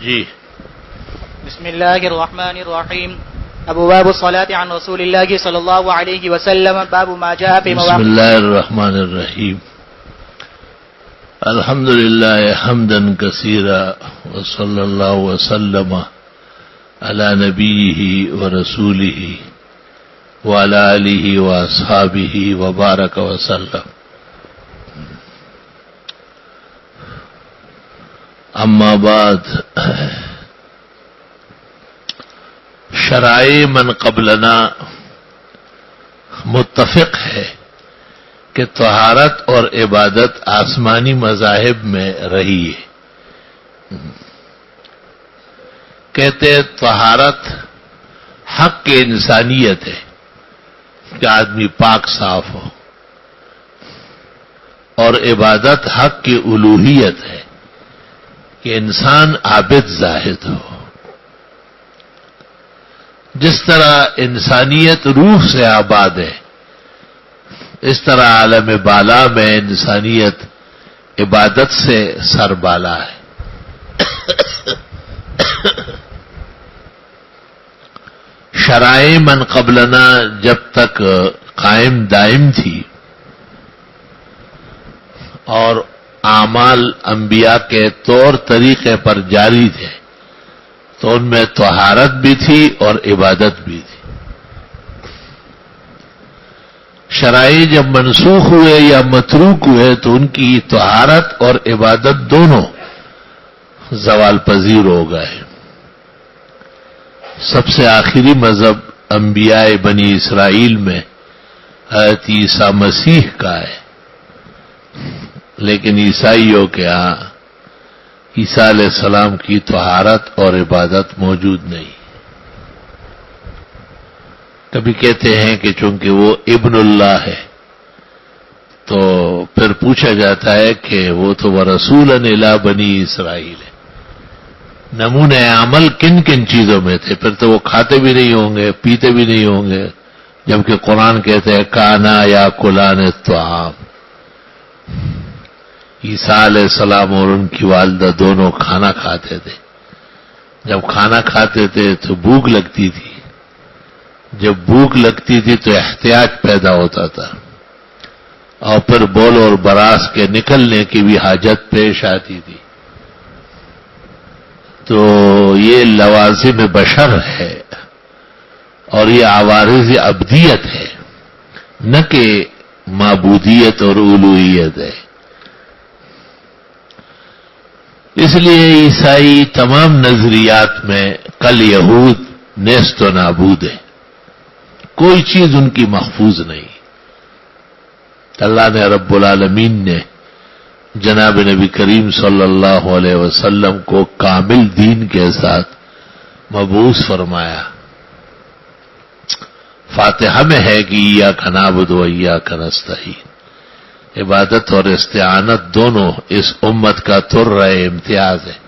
جی بسم اللہ الرحمن الرحیم ابواب الصلاة عن رسول اللہ صلی اللہ علیہ وسلم باب ما جاء في بسم اللہ الرحمن الرحیم الحمد للہ حمدا کثیرا وصلی اللہ وسلم علی نبیہ ورسولہ وعلی آلہ واصحابہ وبارک وسلم. اما بعد، شرائع من قبلنا متفق ہے کہ طہارت اور عبادت آسمانی مذاہب میں رہی ہے. کہتے ہیں طہارت حق کے انسانیت ہے کہ آدمی پاک صاف ہو، اور عبادت حق کی الوہیت ہے کہ انسان عابد زاہد ہو. جس طرح انسانیت روح سے آباد ہے، اس طرح عالم بالا میں انسانیت عبادت سے سربالا ہے. شرائع من قبلنا جب تک قائم دائم تھی اور اعمال انبیاء کے طور طریقے پر جاری تھے، تو ان میں طہارت بھی تھی اور عبادت بھی تھی. شرائع جب منسوخ ہوئے یا متروک ہوئے تو ان کی طہارت اور عبادت دونوں زوال پذیر ہو گئے. سب سے آخری مذہب انبیاء بنی اسرائیل میں حضرت عیسیٰ مسیح کا ہے، لیکن عیسائیوں کے ہاں عیسیٰ علیہ السلام کی طہارت اور عبادت موجود نہیں. کبھی کہتے ہیں کہ چونکہ وہ ابن اللہ ہے تو پھر پوچھا جاتا ہے کہ وہ تو رسول الی بنی اسرائیل ہے. نمونہ عمل کن کن چیزوں میں تھے؟ پھر تو وہ کھاتے بھی نہیں ہوں گے، پیتے بھی نہیں ہوں گے، جبکہ قرآن کہتے ہیں کانا یا کلان الطعام. عیسیٰ علیہ السلام اور ان کی والدہ دونوں کھانا کھاتے تھے. جب کھانا کھاتے تھے تو بھوک لگتی تھی، جب بھوک لگتی تھی تو احتیاج پیدا ہوتا تھا، اور پھر بول اور براس کے نکلنے کی بھی حاجت پیش آتی تھی. تو یہ لوازم بشر ہے اور یہ عوارض ابدیت ہے، نہ کہ معبودیت اور الوہیت ہے. اس لیے عیسائی تمام نظریات میں کل یہود نیست و نابود ہے، کوئی چیز ان کی محفوظ نہیں. اللہ نے رب العالمین نے جناب نبی کریم صلی اللہ علیہ وسلم کو کامل دین کے ساتھ مبعوث فرمایا. فاتحہ میں ہے کہ ایاک نعبد و ایاک نستعین. عبادت اور استعانت دونوں اس امت کا ترہ امتیاز ہے.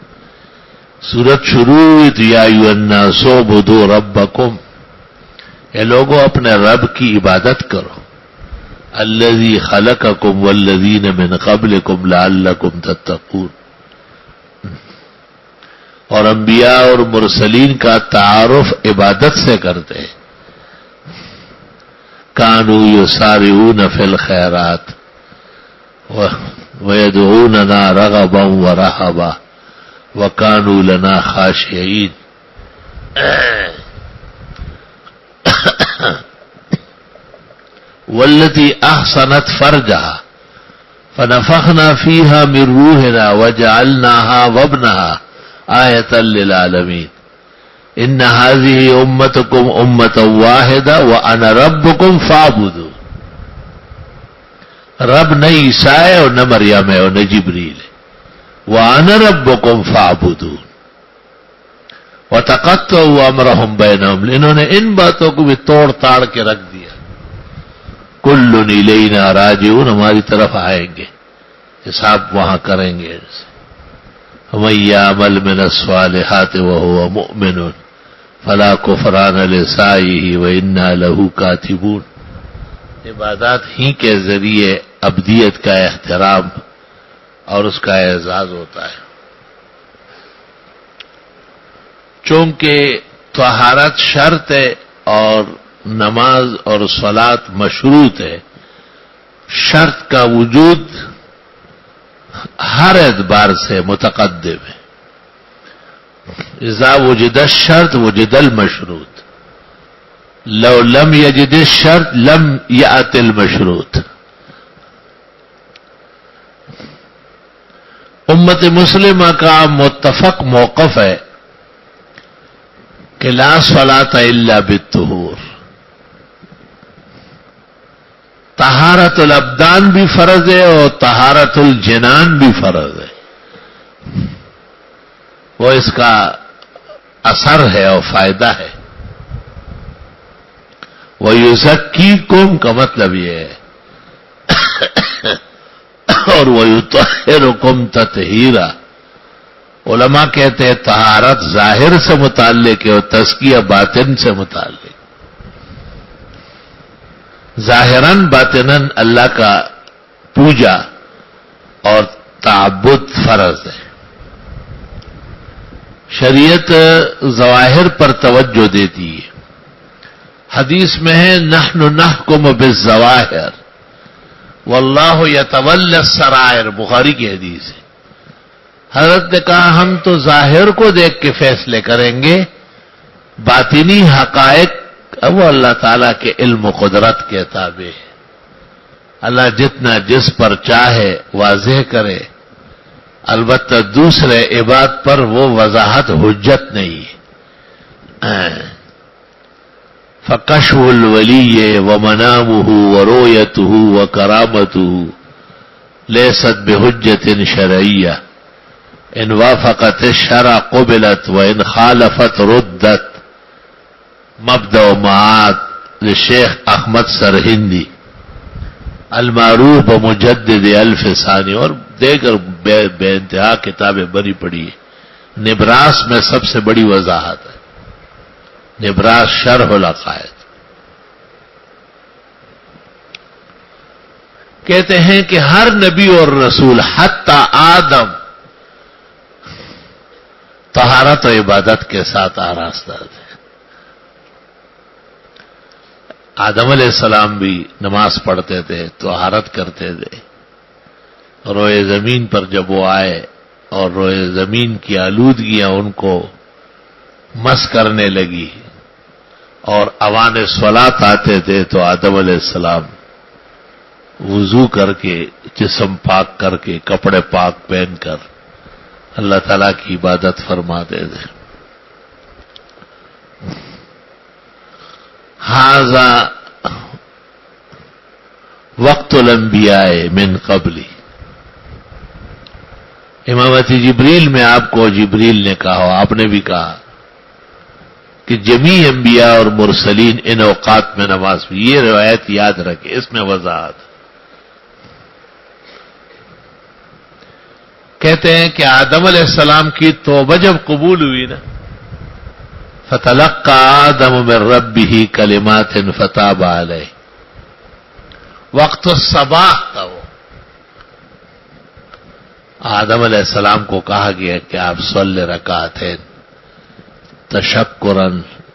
سورت شروع ہوئی تو یا ایھا الناس اعبدوا ربکم، اے لوگوں اپنے رب کی عبادت کرو. الذی خلقکم والذین من قبلکم لعلکم تتقون. اور انبیاء اور مرسلین کا تعارف عبادت سے کرتے ہیں. کانوا یسارعون فی الخیرات وَيَدْعُونَنَا رَغَبًا وَرَهَبًا وَكَانُوا لَنَا خَاشِعِينَ. وَالَّتِي أَحْصَنَتْ فَرْجَهَا فَنَفَخْنَا فِيهَا مِنْ رُوحِنَا وَجَعَلْنَاهَا وَابْنَهَا آيَةً لِلْعَالَمِينَ. إِنَّ هَذِهِ أُمَّتُكُمْ أُمَّةً وَاحِدَةً وَأَنَا رَبُّكُمْ فَاعْبُدُونِ. رب نہ عیسیٰ ہے اور نہ مریم ہے اور نہ جبریل ہے. وَأَنَا رَبُّكُمْ فَاعْبُدُونِ. وَتَقَطَّعُوا أَمْرَهُمْ بَيْنَهُمْ. انہوں نے ان باتوں کو بھی توڑ تاڑ کے رکھ دیا. كُلٌّ إِلَيْنَا رَاجِعُونَ. ہماری طرف آئیں گے، حساب وہاں کریں گے. وَمَن يَعْمَلْ مِنَ الصَّالِحَاتِ وَهُوَ مُؤْمِنٌ فَلَا كُفْرَانَ لِسَعْيِهِ وَإِنَّا لَهُ كَاتِبُونَ. عبادات ہی کے ذریعے ابدیت کا احترام اور اس کا اعزاز ہوتا ہے. چونکہ طہارت شرط ہے اور نماز اور صلات مشروط ہے، شرط کا وجود ہر اعتبار سے متقدم ہے. اذا وجد الشرط وجد المشروط، لو لم یجد الشرط لم یأت المشروط. امت مسلمہ کا متفق موقف ہے کہ لا صلاۃ الا بالطہور. طہارت الابدان بھی فرض ہے اور طہارت الجنان بھی فرض ہے. وہ اس کا اثر ہے اور فائدہ ہے. وَيُزَكِّيكُمْ کا مطلب یہ ہے اور وَيُطَهِّرُكُمْ تَطْهِيرًا. علماء کہتے ہیں طہارت ظاہر سے متعلق ہے اور تزکیہ باطن سے متعلق. ظاہراً باطناً اللہ کا پوجا اور تعبد فرض ہے. شریعت ظواہر پر توجہ دیتی ہے. حدیث میں ہے نحن نحکم بالظواہر واللہ یتولی السرائر، بخاری کی حدیث ہے. حضرت نے کہا ہم تو ظاہر کو دیکھ کے فیصلے کریں گے، باطنی حقائق وہ اللہ تعالیٰ کے علم و قدرت کے تابع ہے. اللہ جتنا جس پر چاہے واضح کرے، البتہ دوسرے عباد پر وہ وضاحت حجت نہیں ہے. فکشف الولی ومنامہ ورؤیتہ وکرامتہ لیست بحجت شرعیہ، ان وافقت الشرع قبلت وان خالفت ردت. مبدأ و معاد لشیخ احمد سرہندی المعروف بمجدد الف ثانی، اور دیگر بے انتہا کتابیں بری پڑی ہیں. نبراس میں سب سے بڑی وضاحت ہے، نبراس شرح العقائد. کہتے ہیں کہ ہر نبی اور رسول حتی آدم طہارت و عبادت کے ساتھ آراستہ تھے. آدم علیہ السلام بھی نماز پڑھتے تھے، طہارت کرتے تھے. روئے زمین پر جب وہ آئے اور روئے زمین کی آلودگیاں ان کو مس کرنے لگی اور اوان صلاۃ آتے تھے تو آدم علیہ السلام وضو کر کے، جسم پاک کر کے، کپڑے پاک پہن کر اللہ تعالیٰ کی عبادت فرماتے تھے. ھذا وقت الانبیاء من قبلی. امامت جبریل میں آپ کو جبریل نے کہا، آپ نے بھی کہا کہ جمیع انبیاء اور مرسلین ان اوقات میں نماز بھی. یہ روایت یاد رکھے، اس میں وضاحت. کہتے ہیں کہ آدم علیہ السلام کی توبہ جب قبول ہوئی نا، فَتَلَقَّى آدَمُ مِن رَبِّهِ كَلِمَاتٍ فَتَابَ عَلَيْهِ. وقت الصباح تھا. وہ آدم علیہ السلام کو کہا گیا کہ آپ صلی رکعتین تشکرا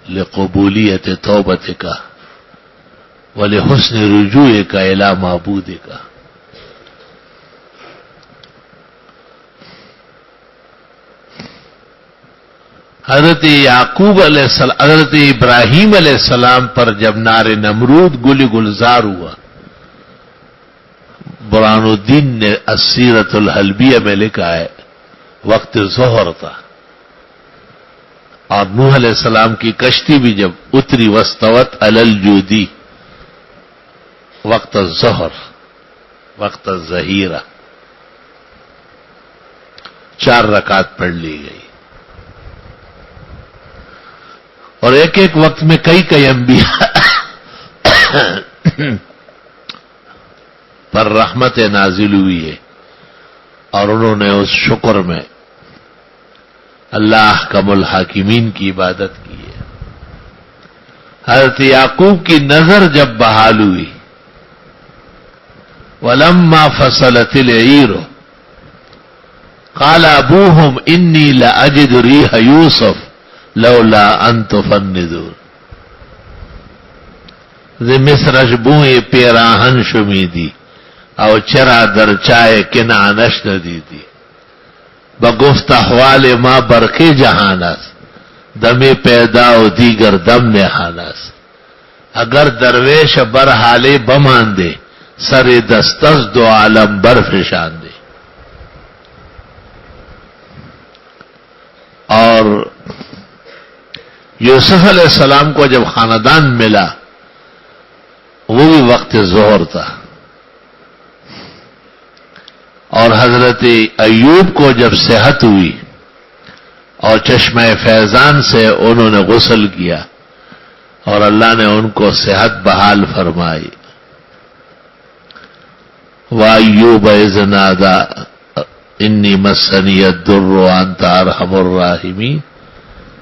لقبولیت توبتک ولحسن رجوعک الی معبودک. حضرت یعقوب علیہ السلام، حضرت ابراہیم علیہ السلام پر جب نار نمرود گلی گلزار ہوا، برہان الدین نے السیرۃ الحلبیہ میں لکھا ہے وقت ظہر تھا. اور نوح علیہ السلام کی کشتی بھی جب اتری واستوت علی الجودی، وقت الظہر، وقت الظہیرہ، 4 رکعت پڑھ لی گئی. اور ایک ایک وقت میں کئی انبیاء پر رحمت نازل ہوئی ہے اور انہوں نے اس شکر میں اللہ احکم الحاکمین کی عبادت کی ہے. حضرت یعقوب کی نظر جب بحال ہوئی، وَلَمَّا فَصَلَتِ الْعِيرُ قَالَ أَبُوهُمْ إِنِّي لَأَجِدُ رِيحَ يُوسُفَ لولا ان تفندون ز مصرش بوئے پیراہن شمیدی او چرا در چائے کنعنش ندیدی بگفت احوال ما برقی جہانس دمی پیدا و دیگر دم نہانس اگر درویش برحالے بمان دے سر دستس دو عالم برفشان دے. اور یوسف علیہ السلام کو جب خاندان ملا وہ بھی وقت ظہر تھا، اور حضرت ایوب کو جب صحت ہوئی اور چشمہ فیضان سے انہوں نے غسل کیا اور اللہ نے ان کو صحت بحال فرمائی. وَأَيُّوبَ إِذْ نَادَىٰ إِنِّي مَسَّنِيَ الضُّرُّ وَأَنتَ أَرْحَمُ الرَّاحِمِينَ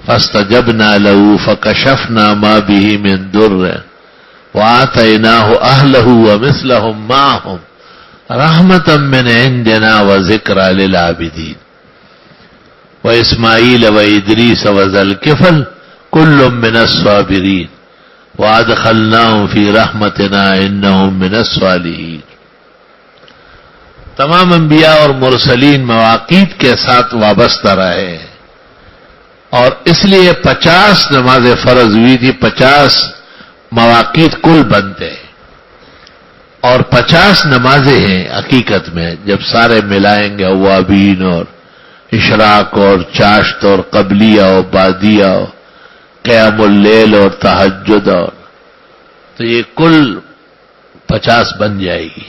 فَاسْتَجَبْنَا لَهُ فَكَشَفْنَا مَا بِهِ مِن ضُرٍّ وَآتَيْنَاهُ أَهْلَهُ وَمِثْلَهُم مَّعَهُمْ رَحْمَةً مِّنْ عِندِنَا وَذِكْرَىٰ لِلْعَابِدِينَ. وَإِسْمَاعِيلَ وَإِدْرِيسَ وَذَا الْكِفْلِ كُلٌّ مِّنَ الصَّابِرِينَ وَأَدْخَلْنَاهُمْ فِي رَحْمَتِنَا إِنَّهُم مِّنَ الصَّالِحِينَ. تمام انبیاء اور مرسلین مواقیت کے ساتھ وابستہ رہے ہیں، اور اس لیے 50 نمازیں فرض ہوئی تھی. 50 مواقیت کل بنتے ہیں، اور 50 نمازیں ہیں حقیقت میں. جب سارے ملائیں گے اوابین اور اشراق اور چاشت اور قبلیہ اور بادیہ اور قیام اللیل اور تہجد، اور تو یہ کل 50 بن جائے گی.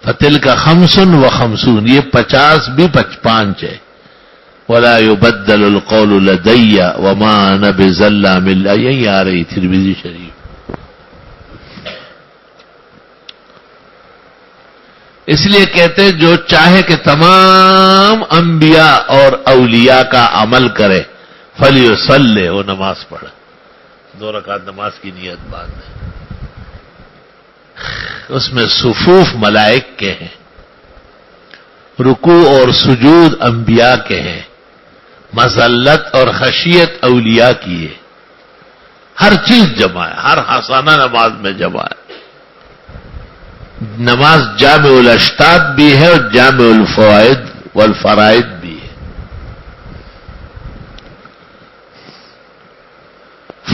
فتلک 55 یہ 50 بھی 5 ہے. ولا يبدل القول لدي وما انا بظلام للعبید آ رہی ترمذی شریف. اس لیے کہتے جو چاہے کہ تمام انبیاء اور اولیاء کا عمل کرے فلیصلی، وہ نماز پڑھے. 2 رکعت نماز کی نیت بعد ہے. اس میں صفوف ملائک کے ہیں، رکوع اور سجود انبیاء کے ہیں، مذلت اور خشیت اولیاء کی ہے. ہر چیز جمع ہے، ہر حسانہ نماز میں جمع ہے. نماز جامع الاشتات بھی ہے اور جامع الفوائد والفرائض بھی ہے.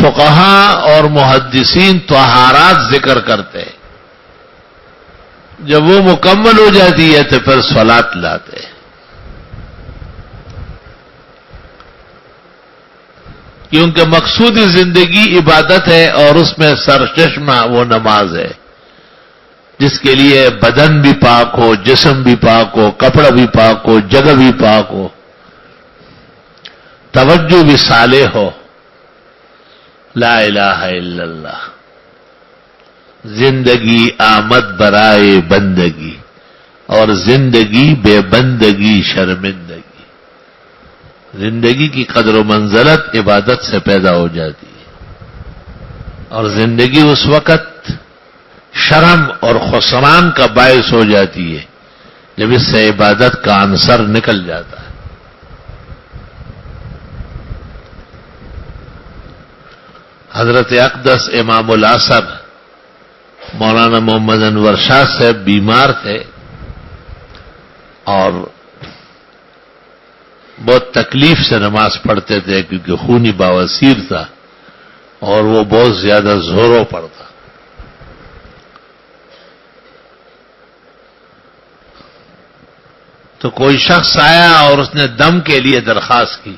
فقہاء اور محدثین طہارات ذکر کرتے ہیں، جب وہ مکمل ہو جاتی ہے تو پھر صلاۃ لاتے ہیں، کیونکہ مقصود زندگی عبادت ہے اور اس میں سرچشمہ وہ نماز ہے جس کے لیے بدن بھی پاک ہو، جسم بھی پاک ہو، کپڑا بھی پاک ہو، جگہ بھی پاک ہو، توجہ بھی صالح ہو. لا الہ الا اللہ. زندگی آمد برائے بندگی، اور زندگی بے بندگی شرمندگی. زندگی کی قدر و منزلت عبادت سے پیدا ہو جاتی ہے، اور زندگی اس وقت شرم اور خسران کا باعث ہو جاتی ہے جب اس سے عبادت کا عنصر نکل جاتا ہے. حضرت اقدس امام العصر مولانا محمد انور شاہ صاحب بیمار تھے اور بہت تکلیف سے نماز پڑھتے تھے کیونکہ خونی بواسیر تھا اور وہ بہت زیادہ زوروں پر تھا. تو کوئی شخص آیا اور اس نے دم کے لیے درخواست کی،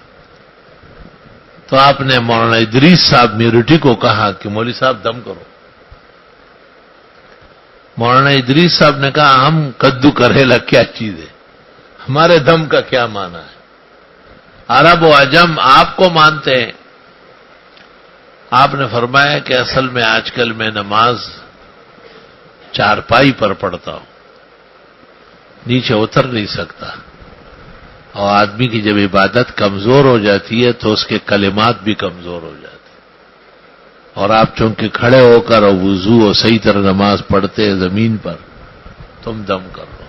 تو آپ نے مولانا ادریس صاحب میرٹھی کو کہا کہ مولوی صاحب دم کرو. مولانا ادریس صاحب نے کہا ہم کدو کریلا کیا چیز ہے، ہمارے دم کا کیا معنی ہے؟ عرب و عجم آپ کو مانتے ہیں. آپ نے فرمایا کہ اصل میں آج کل میں نماز چارپائی پر پڑھتا ہوں، نیچے اتر نہیں سکتا، اور آدمی کی جب عبادت کمزور ہو جاتی ہے تو اس کے کلمات بھی کمزور ہو جاتے ہیں. اور آپ چونکہ کھڑے ہو کر اور وضو اور صحیح طرح نماز پڑھتے ہیں زمین پر، تم دم کر لو.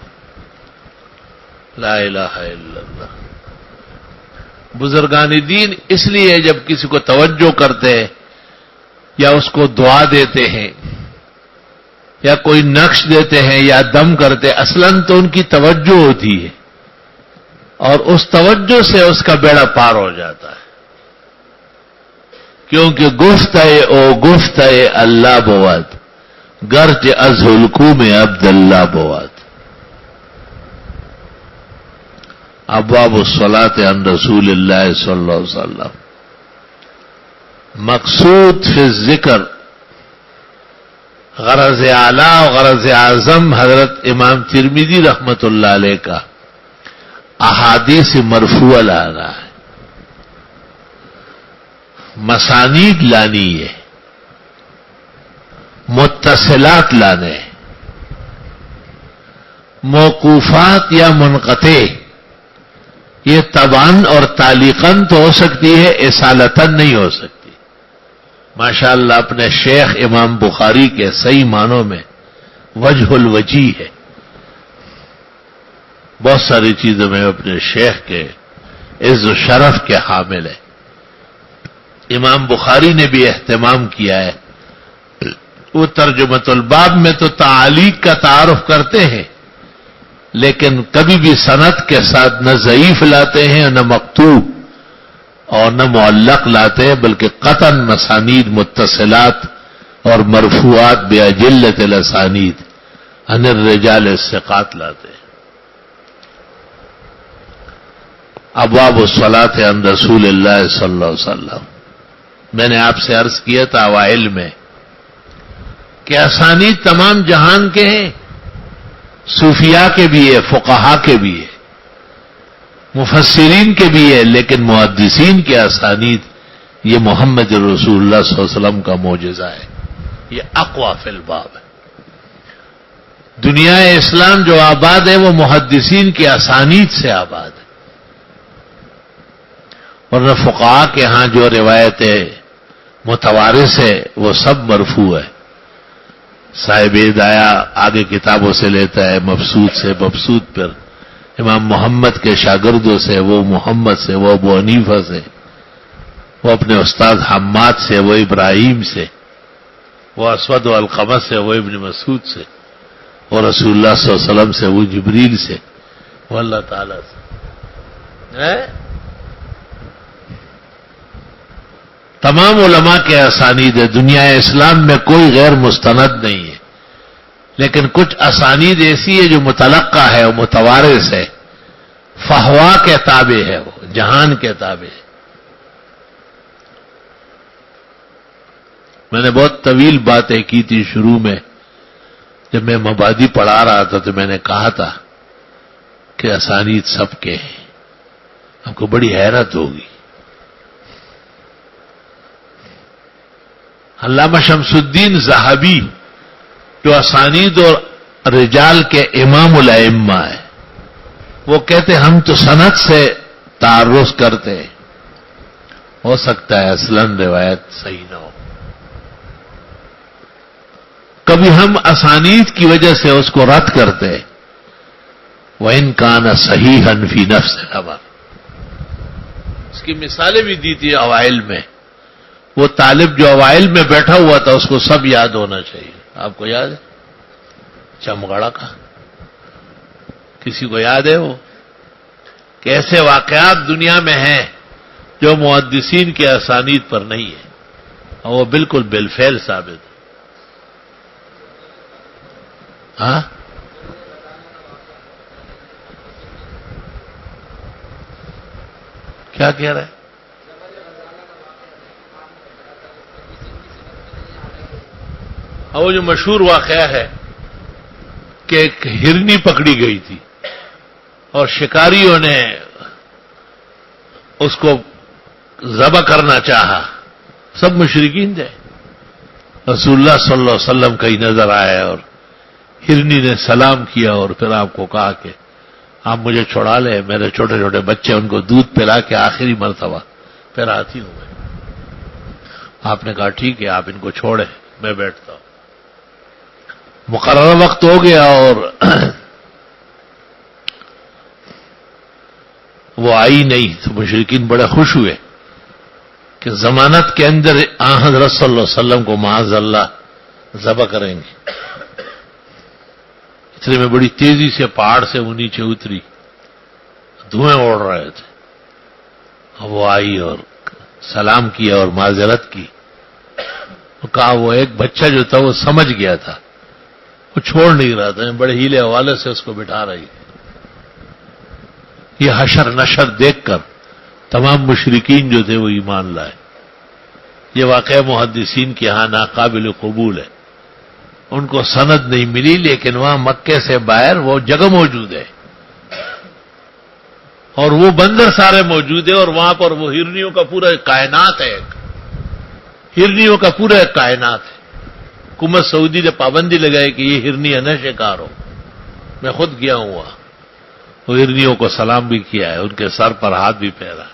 لا الہ الا اللہ. بزرگان دین اس لیے جب کسی کو توجہ کرتے ہیں یا اس کو دعا دیتے ہیں یا کوئی نقش دیتے ہیں یا دم کرتے، اصلاً تو ان کی توجہ ہوتی ہے اور اس توجہ سے اس کا بیڑا پار ہو جاتا ہے، کیونکہ گفتہ اللہ بود گرچ از حلقوم عبداللہ بود۔ ابواب الصلاۃ عن رسول اللہ صلی اللہ علیہ وسلم۔ مقصود فی الذکر، غرض اعلیٰ و غرض اعظم حضرت امام ترمذی رحمت اللہ علیہ کا احادیث مرفوعہ لانا ہے، مسانید لانی ہے، متصلات لانے، موقوفات یا منقطع یہ طبعاً اور تعلیقاً تو ہو سکتی ہے، اصالتاً نہیں ہو سکتی۔ ماشاءاللہ اپنے شیخ امام بخاری کے صحیح معنوں میں وجہ الوجی ہے، بہت ساری چیزوں میں اپنے شیخ کے عز و شرف کے حامل ہے۔ امام بخاری نے بھی اہتمام کیا ہے، وہ ترجمۃ الباب میں تو تعلیق کا تعارف کرتے ہیں لیکن کبھی بھی سند کے ساتھ نہ ضعیف لاتے ہیں نہ مقطوع اور نہ معلق لاتے ہیں، بلکہ قطعاً مسانید متصلات اور مرفوعات باجلۃ الاسانید عن الرجال الثقات لاتے ہیں۔ ابواب الصلاۃ عن رسول اللہ صلی اللہ علیہ وسلم، میں نے آپ سے عرض کیا تھا اوائل میں کہ اسانید تمام جہان کے ہیں، صوفیاء کے بھی ہے، فقہاء کے بھی ہے، مفسرین کے بھی ہے، لیکن محدثین کے اسانید یہ محمد رسول اللہ صلی اللہ علیہ وسلم کا معجزہ ہے، یہ اقوی فی الباب ہے۔ دنیا اسلام جو آباد ہے وہ محدثین کے اسانید سے آباد ہے، ورنہ فقہاء کے ہاں جو روایتیں متوارث ہے وہ سب مرفوع ہے۔ صاحب ہدایہ آگے کتابوں سے لیتا ہے، مبسوط سے، مبسوط پر امام محمد کے شاگردوں سے، وہ محمد سے، وہ ابو حنیفہ سے، وہ اپنے استاد حماد سے، وہ ابراہیم سے، وہ اسود و علقمہ سے، وہ ابن مسعود سے، اور رسول اللہ صلی اللہ علیہ وسلم سے، وہ جبریل سے، وہ اللہ تعالی سے۔ تمام علماء کے اسانید ہے، دنیا اسلام میں کوئی غیر مستند نہیں ہے، لیکن کچھ اسانید ایسی ہے جو متلقہ ہے، وہ متوارث ہے، فہوا کے تابع ہے، وہ جہان کے تابع ہے۔ میں نے بہت طویل باتیں کی تھی شروع میں، جب میں مبادی پڑھا رہا تھا تو میں نے کہا تھا کہ اسانید سب کے ہیں، آپ کو بڑی حیرت ہوگی۔ علامہ شمس الدین ذہبی جو اسانید اور رجال کے امام الائمہ ہے، وہ کہتے ہم تو سند سے تعرض کرتے ہیں، ہو سکتا ہے اصلاً روایت صحیح نہ ہو، کبھی ہم اسانید کی وجہ سے اس کو رد کرتے ہیں، وَإِن كَانَ صَحِيحًا فِي نَفْسِ الْأَمْرِ۔ اس کی مثالیں بھی دی تھی اوائل میں، وہ طالب جو اوائل میں بیٹھا ہوا تھا اس کو سب یاد ہونا چاہیے، آپ کو یاد ہے چمگڑا کا؟ کسی کو یاد ہے وہ؟ کہ ایسے واقعات دنیا میں ہیں جو محدثین کے اسانید پر نہیں ہے اور وہ بالکل بالفعل ثابت ہے۔ ہاں کیا کہہ رہے ہیں؟ وہ جو مشہور واقعہ ہے کہ ایک ہرنی پکڑی گئی تھی اور شکاریوں نے اس کو ذبح کرنا چاہا، سب مشرکین تھے، رسول اللہ صلی اللہ علیہ وسلم کہیں نظر آئے اور ہرنی نے سلام کیا اور پھر آپ کو کہا کہ آپ مجھے چھوڑا لیں، میرے چھوٹے چھوٹے بچے، ان کو دودھ پلا کے آخری مرتبہ پھر آتی ہوں میں۔ آپ نے کہا ٹھیک ہے آپ ان کو چھوڑیں، میں بیٹھتا ہوں۔ مقررہ وقت ہو گیا اور وہ آئی نہیں تو مشرکین بڑے خوش ہوئے کہ ضمانت کے اندر حضرت صلی اللہ علیہ وسلم کو معاذ اللہ ذبح کریں گے. اتنے میں بڑی تیزی سے پہاڑ سے وہ نیچے اتری, دھوئیں اڑ رہے تھے. وہ آئی اور سلام کیا اور معذرت کی. وہ کہا وہ ایک بچہ جو تھا وہ سمجھ گیا تھا, وہ چھوڑ نہیں رہا تھا, بڑے ہیلے حوالے سے اس کو بٹھا رہی تھی. یہ حشر نشر دیکھ کر تمام مشرکین جو تھے وہ ایمان لائے. یہ واقعہ محدثین کے ہاں ناقابل قبول ہے. ان کو سند نہیں ملی, لیکن وہاں مکے سے باہر وہ جگہ موجود ہے اور وہ بندر سارے موجود ہیں, اور وہاں پر وہ ہرنیوں کا پورا کائنات ہے. ہرنیوں کا پورا کائنات ہے. حکومت سعودی نے پابندی لگائی کہ یہ ہرنی نہ شکار ہو. میں خود گیا ہوں وہاں, وہ ہرنیوں کو سلام بھی کیا ہے, ان کے سر پر ہاتھ بھی پھیرا.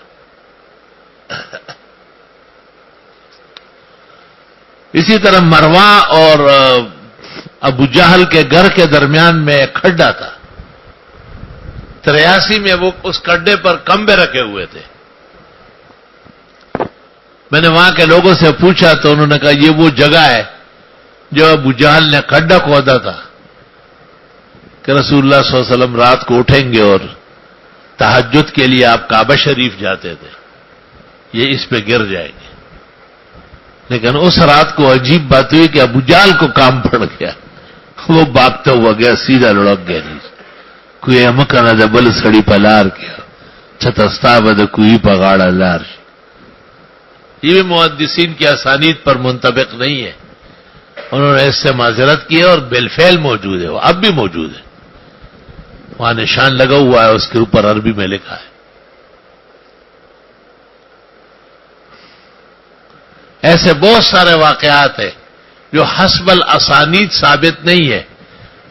اسی طرح مرواں اور ابو جہل کے گھر کے درمیان میں ایک کھڈا تھا. 83 میں وہ اس کھڈے پر کمبے رکھے ہوئے تھے. میں نے وہاں کے لوگوں سے پوچھا تو انہوں نے کہا یہ وہ جگہ ہے جو ابو جہل نے کھڈا کھودا تھا کہ رسول اللہ صلی اللہ علیہ وسلم رات کو اٹھیں گے اور تہجد کے لیے آپ کعبہ شریف جاتے تھے, یہ اس پہ گر جائیں گے. لیکن اس رات کو عجیب بات ہوئی کہ ابو جہل کو کام پڑ گیا. وہ بھاگتا ہوا گیا, سیدھا لڑک گیا نیچے. کوئی مکانا دبل سڑی پلار کیا چھتستا بد کوئی پگاڑا لار. یہ بھی محدثین کی اسانید پر منطبق نہیں ہے. انہوں نے اس سے معذرت کی ہے اور بالفعل موجود ہے, وہ اب بھی موجود ہے. وہاں نشان لگا ہوا ہے, اس کے اوپر عربی میں لکھا ہے. ایسے بہت سارے واقعات ہیں جو حسب الاسانید ثابت نہیں ہے,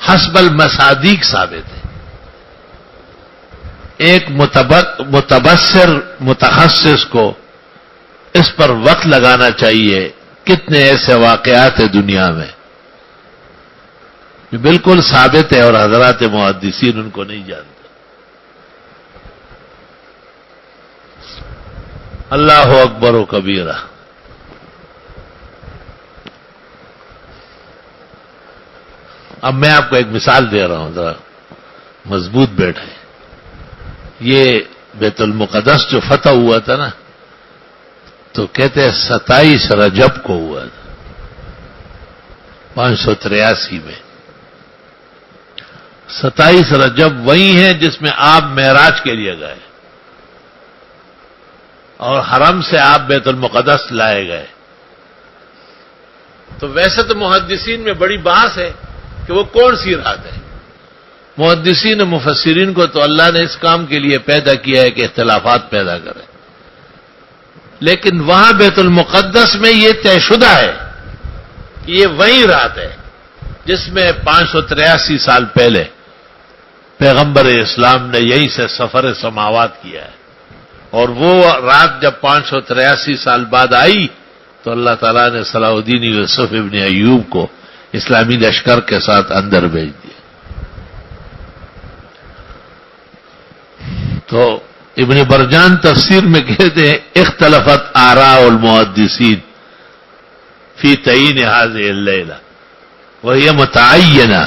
حسب المصادیق ثابت ہے. ایک متبصر متخصص کو اس پر وقت لگانا چاہیے. کتنے ایسے واقعات ہیں دنیا میں جو بالکل ثابت ہے اور حضرات محدثین ان کو نہیں جانتے. اللہ اکبر و کبیرہ. اب میں آپ کو ایک مثال دے رہا ہوں, ذرا مضبوط بیٹھے. یہ بیت المقدس جو فتح ہوا تھا نا, تو کہتے ہیں 27 رجب کو ہوا تھا 583 میں. 27 رجب وہی ہے جس میں آپ معراج کے لیے گئے اور حرم سے آپ بیت المقدس لائے گئے. تو ویسے تو محدثین میں بڑی بحث ہے کہ وہ کون سی رات ہے. محدثین و مفسرین کو تو اللہ نے اس کام کے لیے پیدا کیا ہے کہ اختلافات پیدا کرے, لیکن وہاں بیت المقدس میں یہ طے شدہ ہے کہ یہ وہی رات ہے جس میں 583 سال پہلے پیغمبر اسلام نے یہیں سے سفر سماوات کیا ہے. اور وہ رات جب 583 سال بعد آئی تو اللہ تعالیٰ نے صلاح الدین یوسف ابن ایوب کو اسلامی لشکر کے ساتھ اندر بھیج دیا. تو ابن برجان تفسیر میں کہتے ہیں اختلفت آراء المحدثین فی تعین هذه الليلة وهي متعینہ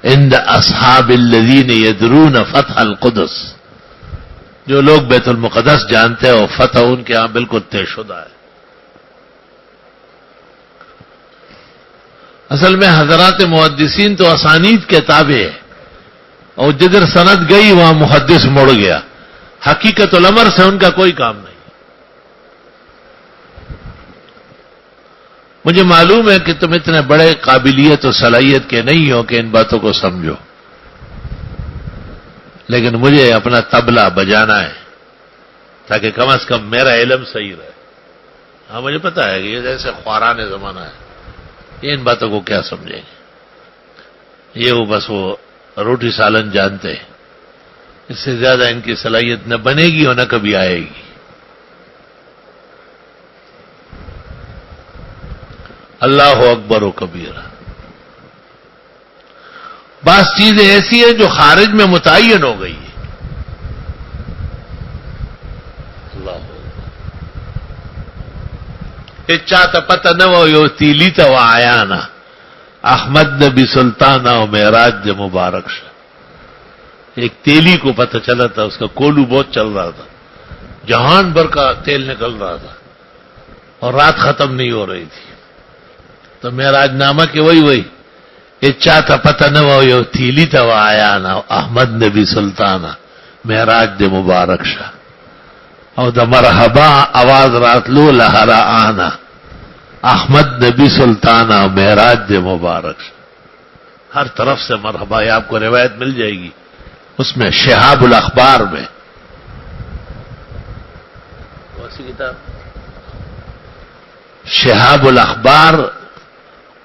عند اصحاب الذین يدرون فتح القدس. جو لوگ بیت المقدس جانتے ہیں اور فتح ان کے ہاں بالکل طے شدہ ہے. اصل میں حضرات محدثین تو اسانید کے تابع ہے, اور جدھر سند گئی وہاں محدث مڑ گیا. حقیقت الامر سے ان کا کوئی کام نہیں. مجھے معلوم ہے کہ تم اتنے بڑے قابلیت و صلاحیت کے نہیں ہو کہ ان باتوں کو سمجھو, لیکن مجھے اپنا طبلہ بجانا ہے تاکہ کم از کم میرا علم صحیح رہے. ہاں مجھے پتا ہے کہ یہ جیسے خواران زمانہ ہے, یہ ان باتوں کو کیا سمجھیں گے. یہ وہ بس وہ روٹی سالن جانتے ہیں, اس سے زیادہ ان کی صلاحیت نہ بنے گی اور نہ کبھی آئے گی. اللہ اکبر و کبیرہ. بعض چیزیں ایسی ہیں جو خارج میں متعین ہو گئی ہے. چاته پته نه و یو تیلی ته وعیانا احمد نبی سلطانہ و معراج دے مبارک شا. ایک تیلی کو پتہ چلا تھا، اس کا کولو بہت چل رہا تھا، جہان بھر کا تیل نکل رہا تھا اور رات ختم نہیں ہو رہی تھی. تو معراج نامہ کہ وہی یہ چاہتا پتہ نہ ہو یو تیلی تھا وہ آیا نا احمد نبی سلطانہ معراج دے مبارک شاہ اور دا مرحبا آواز رات لو لہرا آنا احمد نبی سلطانہ معراج دے مبارک شاہ. ہر طرف سے مرحبا. یہ آپ کو روایت مل جائے گی اس میں شہاب الاخبار میں، کتاب شہاب الاخبار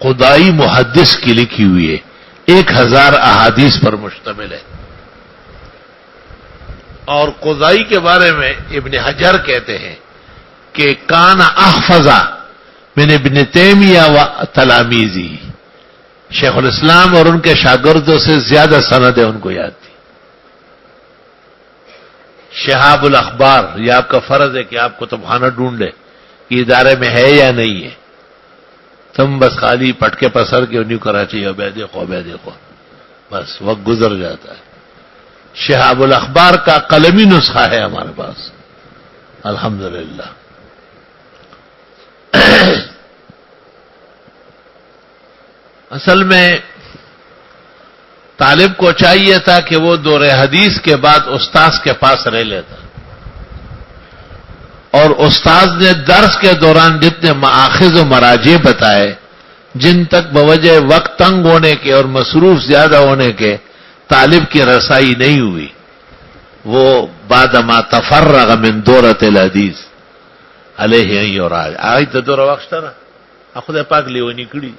خدائی محدث کی لکھی ہوئی ہے، 1000 احادیث پر مشتمل ہے. اور قضائی کے بارے میں ابن حجر کہتے ہیں کہ کان احفظ من ابن تیمیہ و تلامیذی، شیخ الاسلام اور ان کے شاگردوں سے زیادہ سندیں ان کو یاد تھی. شہاب الاخبار، یہ آپ کا فرض ہے کہ آپ کو تبخانہ ڈھونڈ لے کہ ادارے میں ہے یا نہیں ہے. تم بس خالی پٹکے پسر کے نیو کراچی ابے دیکھو بس وقت گزر جاتا ہے. شہاب الاخبار کا قلمی نسخہ ہے ہمارے پاس الحمدللہ. اصل میں طالب کو چاہیے تھا کہ وہ دور حدیث کے بعد استاذ کے پاس رہ لیتا، اور استاذ نے درس کے دوران جتنے مآخذ و مراجع بتائے جن تک بوجہ وقت تنگ ہونے کے اور مصروف زیادہ ہونے کے طالب کی رسائی نہیں ہوئی، وہ بعد ما تفرغ من دورت الحدیث علیہ اور آئی تو دورہ وقت تھا خدا پاک لیونی کڑی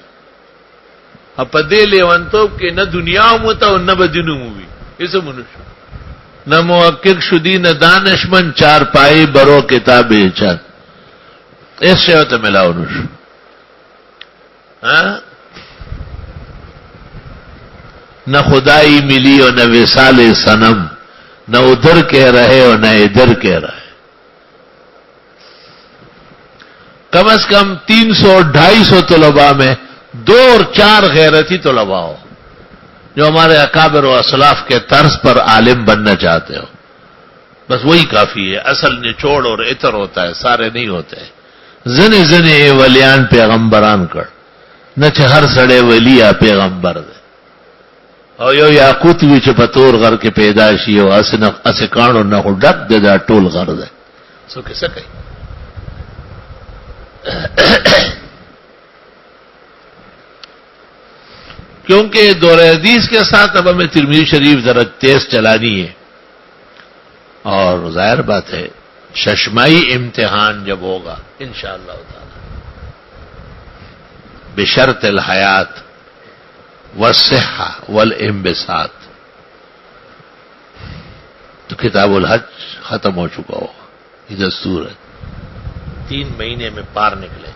اپ دے لیونتو کہ نہ دنیا ہوتا اور نہ بدنوں ہوئی اسے منشو نہ محقق شدی نہ دانشمن چار پائی برو کتاب چند اس سے ہوتا ملا انشو. نہ خدائی ملی اور نہ وصال صنم، نہ ادھر کہہ رہے اور نہ ادھر کہہ رہے. کم از کم 300-250 طلباء میں 2 اور 4 غیرتی طلباء ہو جو ہمارے اکابر و اسلاف کے طرز پر عالم بننا چاہتے ہو. بس وہی کافی ہے. اصل نچوڑ اور عطر ہوتا ہے، سارے نہیں ہوتے. زنے زنے ولیان پیغمبران کر نہ ہر سڑے ولیا پیغمبر دے اور یو یاقوت وچ پتور غر کے پیدائشی ہو اسے کانو نہ ہو ڈک دے دا ٹول غر دے سو کیسا کہیں. کیونکہ دور حدیث کے ساتھ اب ہمیں ترمذی شریف ذرا تیز چلانی ہے، اور ظاہر بات ہے ششمائی امتحان جب ہوگا انشاءاللہ تعالی بشرط الحیات والصحہ والانبساط تو کتاب الحج ختم ہو چکا ہوگا. یہ دستور ہے 3 مہینے میں پار نکلے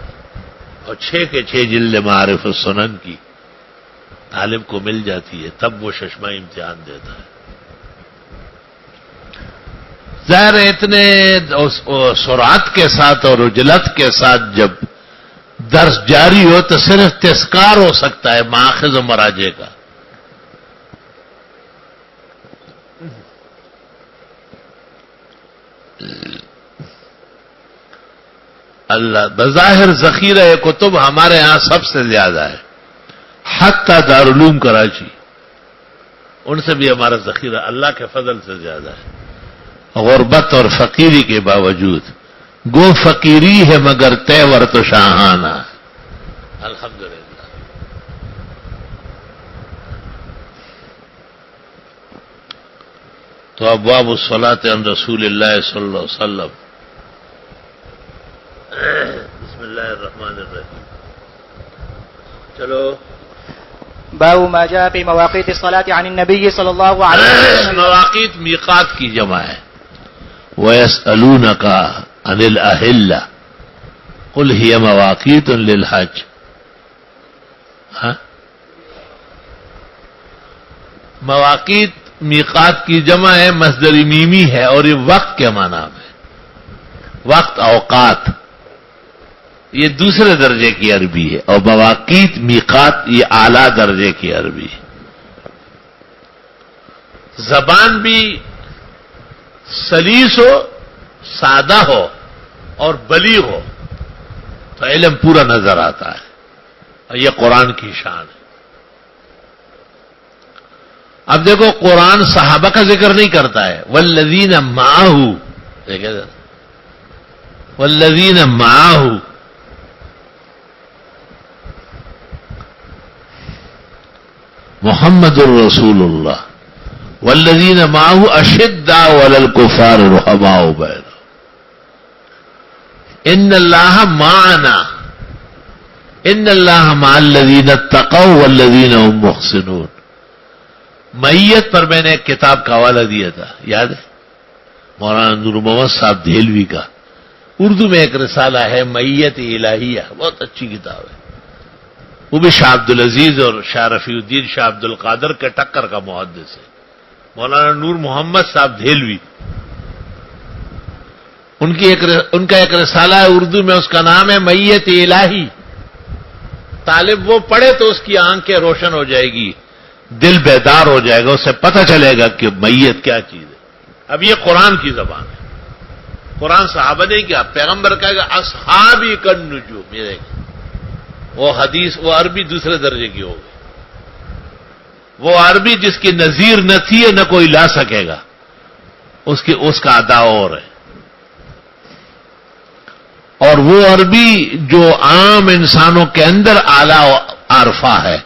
اور 6 کے 6 جلد معارف السنن کی طالب کو مل جاتی ہے، تب وہ ششمائی امتحان دیتا ہے. ظاہر اتنے سرعت کے ساتھ اور عجلت کے ساتھ جب درس جاری ہو تو صرف تذکار ہو سکتا ہے مآخذ و مراجع کا. اللہ بظاہر ذخیرہ کتب ہمارے ہاں سب سے زیادہ ہے، حتی دارالعلوم کراچی ان سے بھی ہمارا ذخیرہ اللہ کے فضل سے زیادہ ہے. غربت اور فقیری کے باوجود گو فقیری ہے مگر تیور تو شاہانہ الحمدللہ. تو ابواب الصلاۃ عن رسول اللہ صلی اللہ علیہ وسلم. بسم اللہ الرحمن الرحیم. چلو باب ما جاء في مواقيت الصلاة عن النبي صلى الله عليه وسلم. مواقیت میقات کی جمع ہے. وَيَسْأَلُونَكَ عَنِ الْأَهِلَّةِ قُلْ هِيَ مَوَاقِيتٌ لِلْحَجِّ. مواقیت میقات کی جمع ہے، مصدر میمی ہے اور یہ وقت کے معنی میں وقت اوقات. یہ دوسرے درجے کی عربی ہے، اور مواقیت میقات یہ اعلیٰ درجے کی عربی ہے۔ زبان بھی سلیس ہو، سادہ ہو اور بلیغ ہو تو علم پورا نظر آتا ہے، اور یہ قرآن کی شان ہے۔ اب دیکھو قرآن صحابہ کا ذکر نہیں کرتا ہے، والذین معہ، دیکھیں والذین معہ، محمد الرسول اللہ، والذین معہ اشداء علی الکفار رحماء بینہم، ان اللہ معنا، ان اللہ مع الذین اتقوا والذین هم محسنون۔ معیت پر میں نے ایک کتاب کا حوالہ دیا تھا، یاد ہے؟ مولانا نور محمد صاحب دہلوی کا اردو میں ایک رسالہ ہے معیت الہیہ، بہت اچھی کتاب ہے، وہ بھی شاہ عبد العزیز اور شاہ رفیع الدین شاہ عبد القادر کے ٹکر کا محدث ہے، مولانا نور محمد صاحب دہلوی۔ ان کا ایک رسالہ ہے اردو میں، اس کا نام ہے معیت الہی۔ طالب وہ پڑھے تو اس کی آنکھیں روشن ہو جائے گی، دل بیدار ہو جائے گا، اسے پتہ چلے گا کہ معیت کیا چیز ہے۔ اب یہ قرآن کی زبان ہے، قرآن صحابہ نے کیا، پیغمبر کہے گا اصحابی کالنجوم، یہ دیکھیں وہ حدیث، وہ عربی دوسرے درجے کی ہوگی، وہ عربی جس کی نظیر نہ تھی نہ کوئی لا سکے گا، اس کا ادا اور ہے۔ اور وہ عربی جو عام انسانوں کے اندر اعلیٰ عرفہ ہے،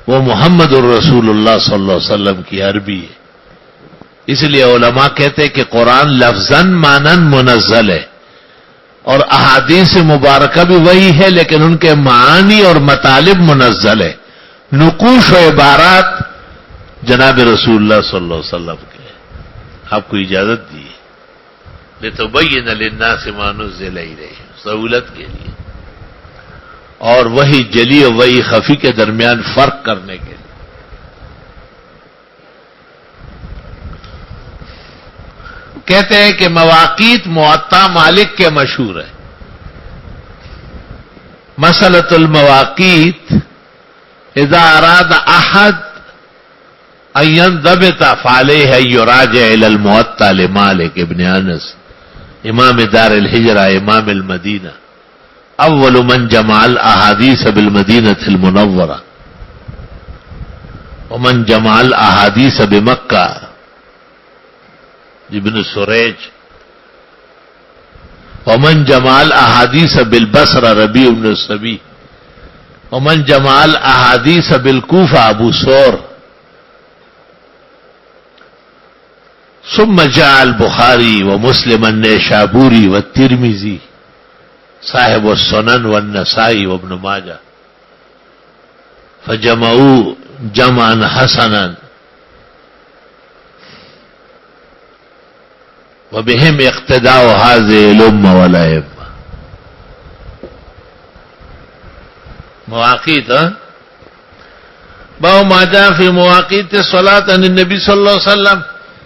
وہ محمد الرسول اللہ صلی اللہ علیہ وسلم کی عربی ہے۔ اس لیے علماء کہتے ہیں کہ قرآن لفظاً مانن منزل ہے، اور احادیث مبارکہ بھی وہی ہے، لیکن ان کے معانی اور مطالب منزل ہے، نقوش و عبارات جناب رسول اللہ صلی اللہ علیہ وسلم کے۔ آپ کو اجازت دی لِتُبَيِّنَ لِلنَّاسِ مَا نُزِّلَ إِلَيْهِمْ، سہولت کے لیے، اور وہی جلی اور وہی خفی کے درمیان فرق کرنے کے لیے۔ کہتے ہیں کہ مواقیت موطا مالک کے مشہور ہے۔ مسئلۃ المواقیت اذا اراد احد ان ينضبط فعليه ان يراجع الى الموطا لمالك ابن انس امام دار الحجرہ امام المدینہ، اول من جمع الاحادیث بالمدینہ المنورہ ومن جمع الاحادیث بمکہ ابن سریج، ومن جمع الاحادیث بالبصرہ ربیع بن الصبی، ومن جمع الاحادیث بالکوفہ ابو ثور، ثم جاء البخاری ومسلم النیشابوری والترمذی صاحب السنن والنسائی وابن ماجہ، فجمعوا جمعا حسنا وبهم اقتداء هذه الامه والائمه۔ مواقیت باب ما جاء في مواقیت الصلاة عن النبی صلی اللہ علیہ وسلم،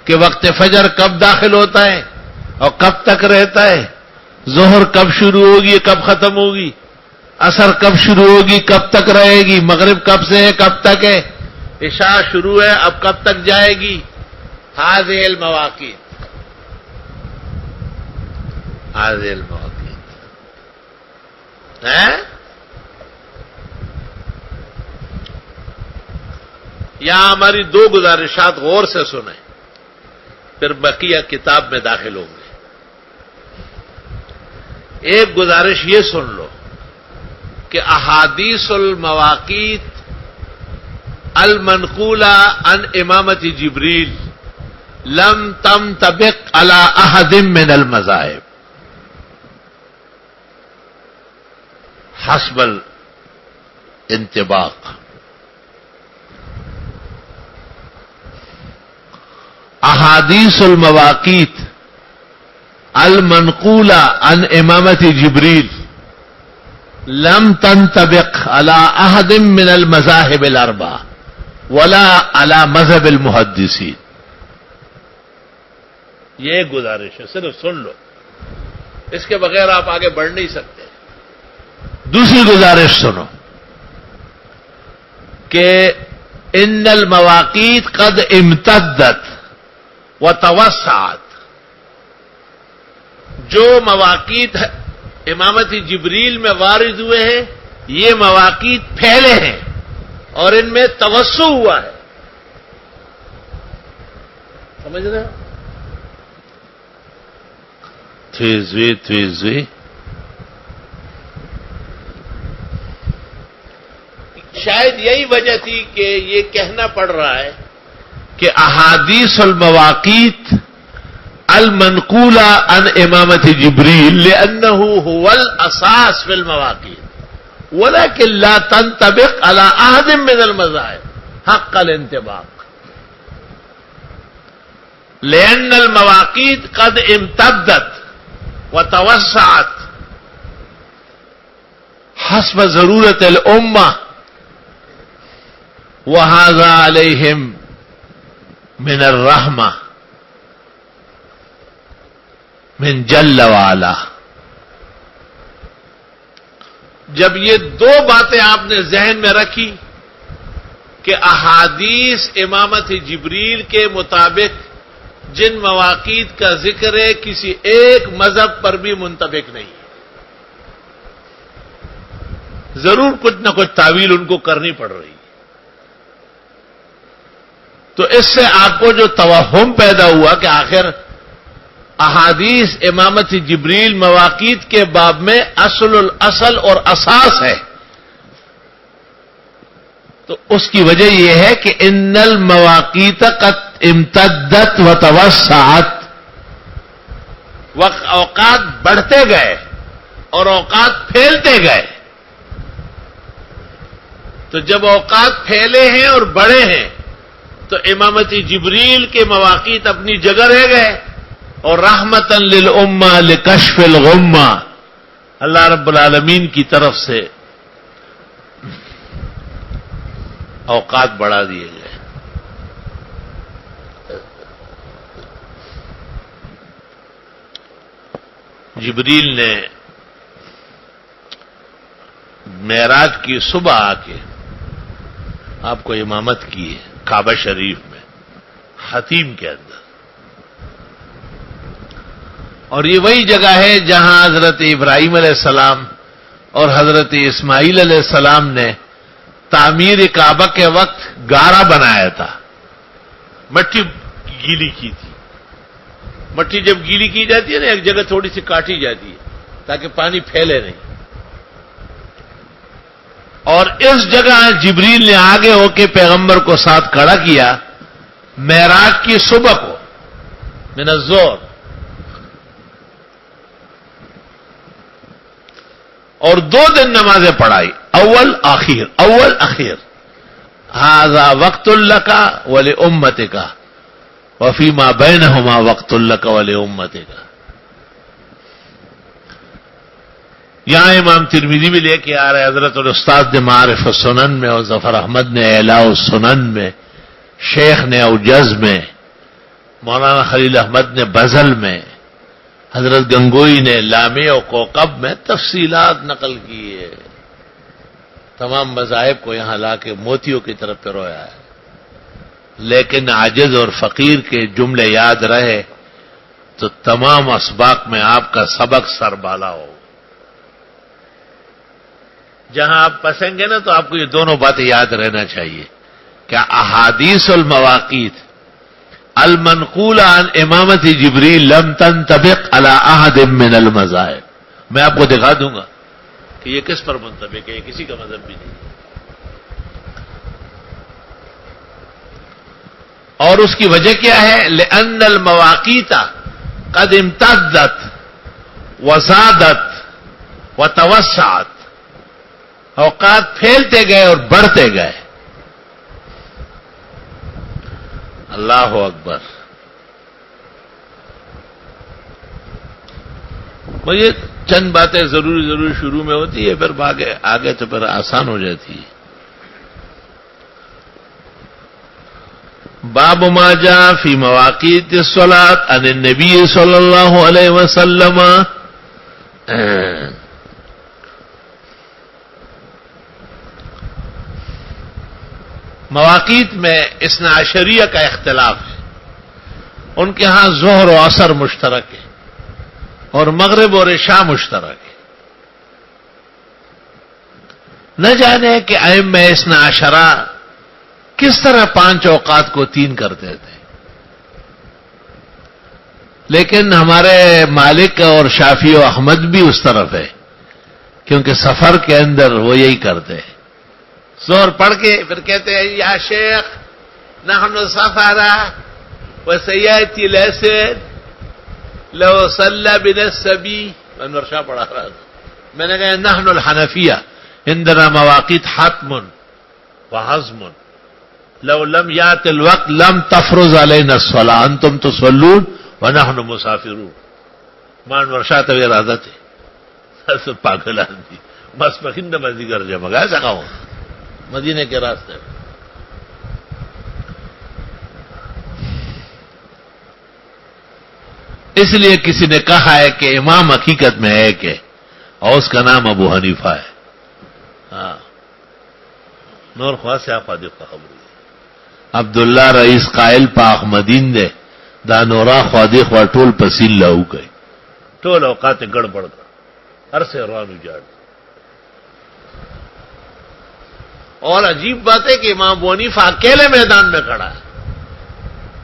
کہ وقت فجر کب داخل ہوتا ہے اور کب تک رہتا ہے، ظہر کب شروع ہوگی کب ختم ہوگی، عصر کب شروع ہوگی کب تک رہے گی، مغرب کب سے ہے کب تک ہے، عشاء شروع ہے اب کب تک جائے گی۔ هذه المواقیت، هذه المواقیت ہے۔ یہاں ہماری دو گزارشات غور سے سنیں، پھر بقیہ کتاب میں داخل ہوں گے۔ ایک گزارش یہ سن لو کہ احادیث المواقیت المنقولہ عن امامت جبریل لم تنطبق على احد من المذاہب حسب الانطباق۔ احادیث المواقیت المنقولہ عن امامت جبریل لم تنطبق على احد من المذاہب الاربعہ ولا على مذہب المحدثین۔ یہ ایک گزارش ہے، صرف سن لو، اس کے بغیر آپ آگے بڑھ نہیں سکتے۔ دوسری گزارش سنو کہ ان المواقیت قد امتدت وتوسعت. جو مواقیت امامت جبریل میں وارد ہوئے ہیں یہ مواقیت پھیلے ہیں اور ان میں توسع ہوا ہے. سمجھ رہے ہو؟ تھویزوی شاید یہی وجہ تھی کہ یہ کہنا پڑ رہا ہے کہ احادیث المواقیت المنقولہ عن امامت جبریل لأنه هو الاساس في المواقیت ولكن لا تنطبق على احد من المذاهب حق الانطباق. لأن المواقیت قد امتدت وتوسعت حسب ضرورت الامہ وهذا عليهم من الرحمة من جل وعلا. جب یہ دو باتیں آپ نے ذہن میں رکھی کہ احادیث امامت جبریل کے مطابق جن مواقیت کا ذکر ہے کسی ایک مذہب پر بھی منطبق نہیں ہے، ضرور کچھ نہ کچھ تعویل ان کو کرنی پڑ رہی ہے. تو اس سے آپ کو جو توہم پیدا ہوا کہ آخر احادیث امامت جبریل مواقیت کے باب میں اصل اور اساس ہے، تو اس کی وجہ یہ ہے کہ ان المواقیت قد امتدت وتوسعت. اوقات بڑھتے گئے اور اوقات پھیلتے گئے. تو جب اوقات پھیلے ہیں اور بڑے ہیں تو امامتی جبریل کے مواقیت اپنی جگہ رہ گئے اور رحمتاً للامہ لکشف الغمہ اللہ رب العالمین کی طرف سے اوقات بڑھا دیے گئے. جبریل نے معراج کی صبح آ کے آپ کو امامت کی ہے کعبہ شریف میں حتیم کے اندر، اور یہ وہی جگہ ہے جہاں حضرت ابراہیم علیہ السلام اور حضرت اسماعیل علیہ السلام نے تعمیر کعبہ کے وقت گارا بنایا تھا، مٹی گیلی کی تھی. مٹی جب گیلی کی جاتی ہے نا ایک جگہ تھوڑی سی کاٹی جاتی ہے تاکہ پانی پھیلے نہیں، اور اس جگہ جبریل نے آگے ہو کے پیغمبر کو ساتھ کھڑا کیا معراج کی صبح کو من الظہر، اور 2 دن نمازیں پڑھائی اول اخیر. ھذا وقت لک ولامتک وفیما بینہما وقت لک ولامتک. یہاں امام ترمذی بھی لے کے آ رہے حضرت الاستاذ نے معارف السنن میں اور ظفر احمد نے اعلاء السنن میں، شیخ نے اوجز میں، مولانا خلیل احمد نے بزل میں، حضرت گنگوئی نے لامع و کوکب میں تفصیلات نقل کی ہے. تمام مذاہب کو یہاں لا کے موتیوں کی طرف پرویا ہے. لیکن عاجز اور فقیر کے جملے یاد رہے تو تمام اسباق میں آپ کا سبق سربالا ہو. جہاں آپ پسیں گے نا تو آپ کو یہ دونوں باتیں یاد رہنا چاہیے کہ احادیث المواقیت المنقولہ عن امامت جبریل لم تنطبق على احد من المذاہب. میں آپ کو دکھا دوں گا کہ یہ کس پر منطبق ہے، یہ کسی کا مذہب بھی نہیں. اور اس کی وجہ کیا ہے؟ لأن المواقیت قد امتدت وزادت وتوسعت. اوقات پھیلتے گئے اور بڑھتے گئے. اللہ اکبر. مجھے چند باتیں ضروری شروع میں ہوتی ہے، پھر آگے تو پھر آسان ہو جاتی ہے. باب ما جاء فی مواقیت الصلاۃ عن النبی صلی اللہ علیہ وسلم. مواقیت میں اثنا عشریہ کا اختلاف ہے. ان کے ہاں ظہر و عصر مشترک ہے اور مغرب اور عشاء مشترک ہے. نہ جانے کہ ائمہ اثنا عشرہ کس طرح 5 اوقات کو 3 کرتے تھے، لیکن ہمارے مالک اور شافعی و احمد بھی اس طرف ہے، کیونکہ سفر کے اندر وہ یہی کرتے ہیں. ظہر پڑھ کے پھر کہتے ہیں یا شیخ نحن سفرا وسیاتی الاسد لو صلى بنا السبی. انور شاہ پڑھا رہا تھا. میں نے کہا نحن الحنفیہ عندنا مواقیت حتم وحزم لو لم یات الوقت لم تفرض علینا الصلاۃ انتم تصلون ونحن مسافرون. انور شاہ تو یہ عادت ہے سب پاگل آدمی بس پکند مزی کر جمع گا ایسا کہوں مدینے کے راستے میں. اس لیے کسی نے کہا ہے کہ امام حقیقت میں ایک ہے اور اس کا نام ابو حنیفہ ہے. ہاں نور خواہ سے آپ خبر عبداللہ رئیس قائل پاک مدین دے دا نورا خوادی خوا ٹول پسیل لاؤ گئے ٹول اوقات گڑبڑ کر عرصے روان اجاڑ. اور عجیب بات ہے کہ امام ابو حنیفہ اکیلے میدان میں کھڑا ہے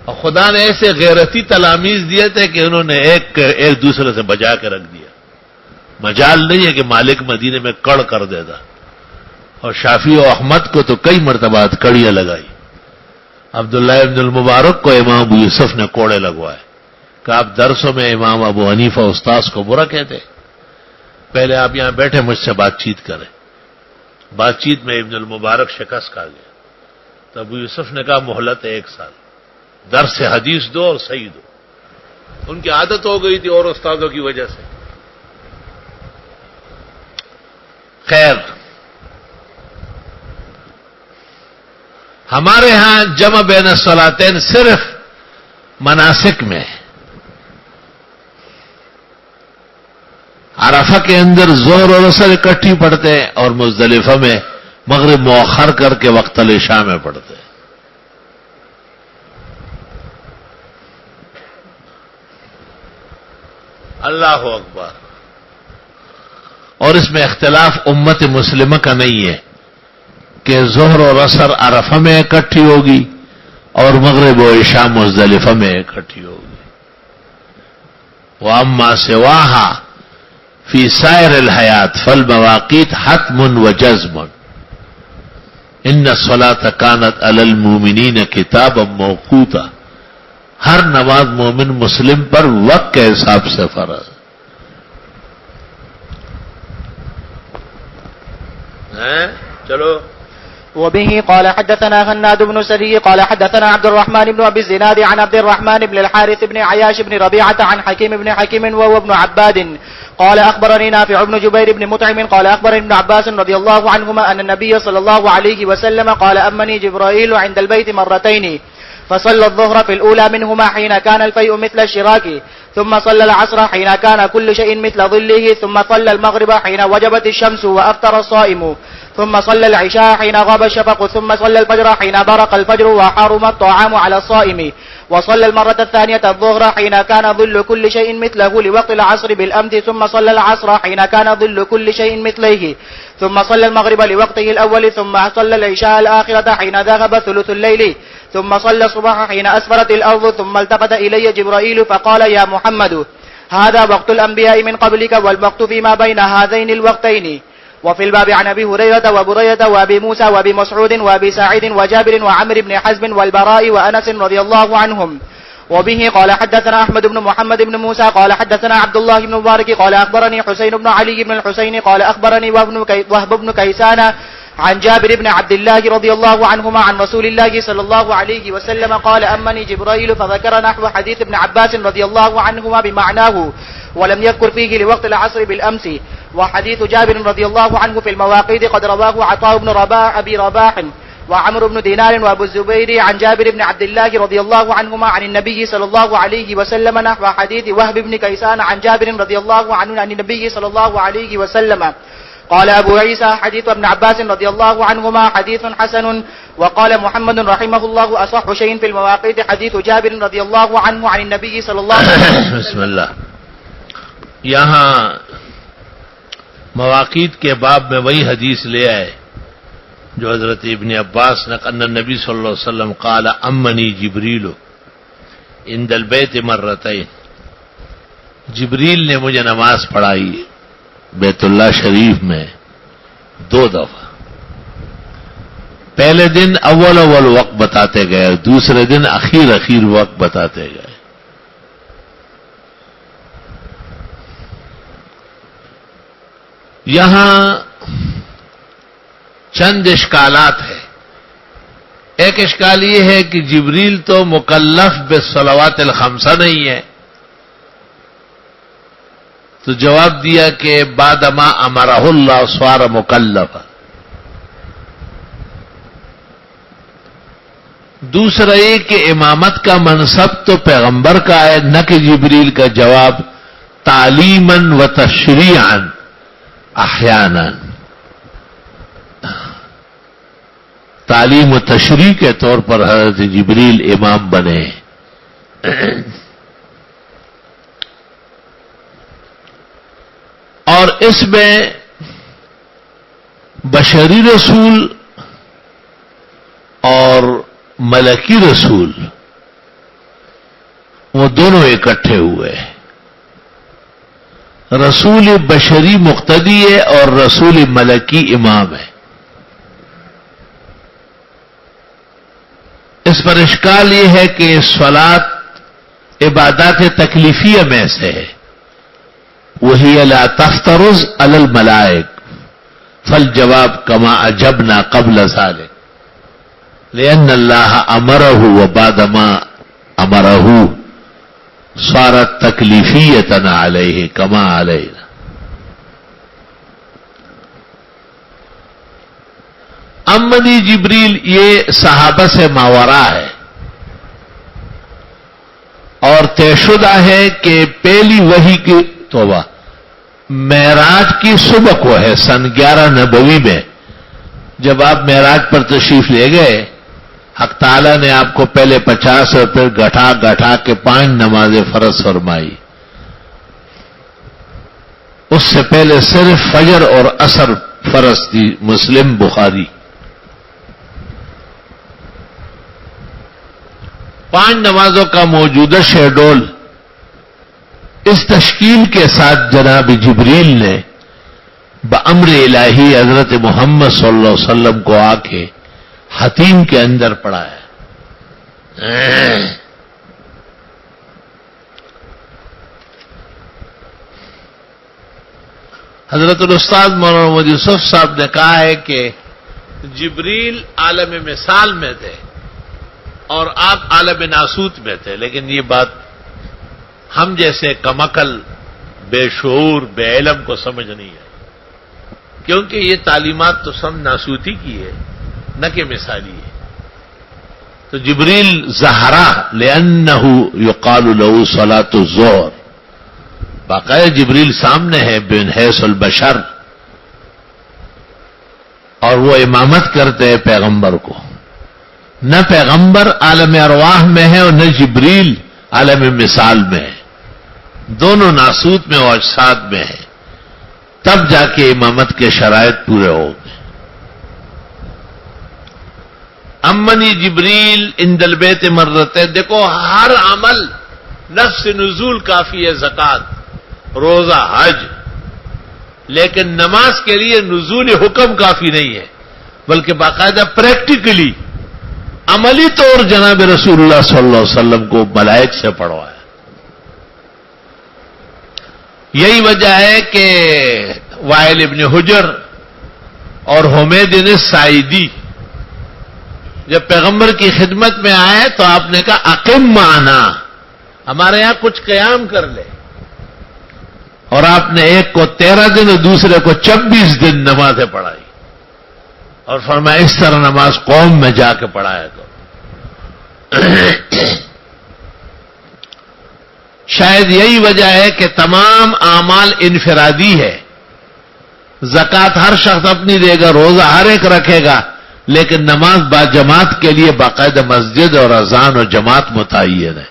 اور خدا نے ایسے غیرتی تلامیز دیے تھے کہ انہوں نے ایک دوسرے سے بجا کے رکھ دیا. مجال نہیں ہے کہ مالک مدینے میں کڑ کر دیتا. اور شافعی و احمد کو تو کئی مرتبہ کڑیاں لگائی. عبداللہ ابن المبارک کو امام ابو یوسف نے کوڑے لگوائے کہ آپ درسوں میں امام ابو حنیفہ استاذ کو برا کہتے، پہلے آپ یہاں بیٹھے مجھ سے بات چیت کریں. بات چیت میں ابن المبارک شکست کھا گیا تو ابو یوسف نے کہا مہلت 1 سال، درس حدیث دو اور صحیح دو. ان کی عادت ہو گئی تھی اور استادوں کی وجہ سے. خیر ہمارے ہاں جمع بین الصلاتین صرف مناسک میں، عرفہ کے اندر ظہر اور عصر اکٹھی پڑھتے ہیں اور مزدلفہ میں مغرب مؤخر کر کے وقت العشاء میں پڑھتے ہیں. اللہ اکبر. اور اس میں اختلاف امت مسلمہ کا نہیں ہے کہ ظہر اور عصر عرفہ میں اکٹھی ہوگی اور مغرب و عشاء مزدلفہ میں اکٹھی ہوگی. وَأَمَّا سِوَاهَا فِي سَائِرِ الْحَيَاةِ فَالْمَوَاقِيتُ حَتْمٌ وَجَزْمٌ إِنَّ الصَّلَاةَ كَانَتْ عَلَى الْمُؤْمِنِينَ كِتَابًا مَوْقُوتًا. ہر نماز مومن مسلم پر وقت کے حساب سے فرض ہے. چلو. وبه قال حدثنا غناد بن سري قال حدثنا عبد الرحمن بن أبي الزناد عن عبد الرحمن بن الحارث بن عياش بن ربيعة عن حكيم بن حكيم وهو ابن عباد قال أخبرني نافع بن جبير بن مطعم قال أخبرني ابن عباس رضي الله عنهما أن النبي صلى الله عليه وسلم قال أمني جبرائيل عند البيت مرتين فصلى الظهر في الأولى منهما حين كان الفيء مثل الشراك ثم صلى العصر حين كان كل شيء مثل ظله ثم صلى المغرب حين وجبت الشمس وأفطر الصائم ثم صلى العشاء حين غاب الشفق ثم صلى الفجر حين برق الفجر وحرم الطعام على الصائم وصلى المرة الثانية الظهر حين كان ظل كل شيء مثله لوقت العصر بالأمس ثم صلى العصر حين كان ظل كل شيء مثله ثم صلى المغرب لوقته الأول ثم صلى العشاء الآخرة حين ذهب ثلث الليل ثم صلى الصبح حين أسفرت الأرض ثم التفت إلي جبرائيل فقال يا محمد هذا وقت الأنبياء من قبلك والوقت فيما بين هذين الوقتين. وفي الباب عن أبي هريرة وبريدة وأبي موسى وأبي مسعود وأبي سعيد وجابر وعمر بن حزم والبراء وأنس رضي الله عنهم. وبه قال حدثنا أحمد بن محمد بن موسى قال حدثنا عبد الله بن مبارك قال أخبرني حسين بن علي بن الحسين قال أخبرني وهب بن كيسان عن جابر بن عبد الله رضي الله عنهما عن رسول الله صلى الله عليه وسلم قال أمني جبرائيل فذكر نحو حديث ابن عباس رضي الله عنهما بمعناه ولم يذكر فيه لوقت العصر بالأمس. وحديث جابر رضي الله عنه في المواقيت قد رواه عطاء بن رباح أبي رباح وعمر بن دينار وأبو الزبير عن جابر بن عبد الله رضي الله عنهما عن النبي صلى الله عليه وسلم نحو حديث وهب بن كيسان عن جابر رضي الله عنه عن النبي صلى الله عليه وسلم قال أبو عيسى حديث ابن عباس رضي الله عنهما حديث حسن. وقال محمد رحمه الله أصح شيء في المواقيت حديث جابر رضي الله عنه عن النبي صلى الله عليه وسلم. بسم اللہ. یہاں مواقیت کے باب میں وہی حدیث لے آئے جو حضرت ابن عباس نے ان النبی صلی اللہ علیہ وسلم قال امنی جبریل عند البیت مرتين. جبریل نے مجھے نماز پڑھائی بیت اللہ شریف میں 2 دفعہ. پہلے دن اول وقت بتاتے گئے اور دوسرے دن اخیر وقت بتاتے گئے. یہاں چند اشکالات ہیں. ایک اشکال یہ ہے کہ جبریل تو مکلف بالصلوات الخمسہ نہیں ہے، تو جواب دیا کہ بعد ما امرہ اللہ صار مکلف. دوسرا یہ کہ امامت کا منصب تو پیغمبر کا ہے نہ کہ جبریل کا. جواب تعلیماً و تشریعاً احیاناً، تعلیم و تشریح کے طور پر حضرت جبریل امام بنے. اور اس میں بشری رسول اور ملکی رسول وہ دونوں اکٹھے ہوئے. رسول بشری مقتدی ہے اور رسول ملکی امام ہے. اس پر اشکال یہ ہے کہ صلاۃ عبادات تکلیفیہ میں سے ہے. وہی لا تفترض علی الملائک فالجواب کما اجبنا قبل ذلك لأن اللہ امرہ وبعد ما امرہ صارت تکلیفیۃ علیہ کما علینا. امنی جبریل یہ صحابہ سے ماورا ہے اور طے شدہ ہے کہ پہلی وحی کی توبہ معراج کی صبح کو ہے سن 11 نبوی میں. جب آپ معراج پر تشریف لے گئے حق تعالیٰ نے آپ کو پہلے 50 اور پھر گھٹا کے 5 نمازیں فرض فرمائی. اس سے پہلے صرف فجر اور عصر فرض تھی. مسلم بخاری. 5 نمازوں کا موجودہ شیڈول اس تشکیل کے ساتھ جناب جبریل نے بامر الہی حضرت محمد صلی اللہ علیہ وسلم کو آ کے حتیم کے اندر پڑھایا. حضرت الاستاذ مولانا محمد یوسف صاحب نے کہا ہے کہ جبریل عالم مثال میں تھے اور آپ عالم ناسوت میں تھے. لیکن یہ بات ہم جیسے کمعقل بے شعور بے علم کو سمجھ نہیں ہے، کیونکہ یہ تعلیمات تو سب ناسوتی کی ہے نہ کہ مثالی ہے. تو جبریل ظہرا لأنہ یقال له صلاۃ الظہر، باقاعدہ جبریل سامنے ہے بن حیث البشر، اور وہ امامت کرتے ہیں پیغمبر کو. نہ پیغمبر عالم ارواح میں ہے اور نہ جبریل عالم مثال میں ہے. دونوں ناسوت میں اور اجساد میں ہیں. تب جا کے امامت کے شرائط پورے ہو گئے. امنی جبریل عند البیت مرتين. دیکھو ہر عمل نفس نزول کافی ہے، زکات، روزہ، حج، لیکن نماز کے لیے نزول حکم کافی نہیں ہے، بلکہ باقاعدہ پریکٹیکلی عملی طور جناب رسول اللہ صلی اللہ علیہ وسلم کو ملائک سے پڑھوایا. یہی وجہ ہے کہ وائل ابن حجر اور حمید الساعدی جب پیغمبر کی خدمت میں آئے تو آپ نے کہا اقم معنا، ہمارے یہاں کچھ قیام کر لے. اور آپ نے ایک کو 13 دن اور دوسرے کو 26 دن نمازیں پڑھائی اور فرمایا اس طرح نماز قوم میں جا کے پڑھایا کرو. شاید یہی وجہ ہے کہ تمام اعمال انفرادی ہے زکات ہر شخص اپنی دے گا, روزہ ہر ایک رکھے گا, لیکن نماز با جماعت کے لیے باقاعدہ مسجد اور اذان اور جماعت متعین ہے.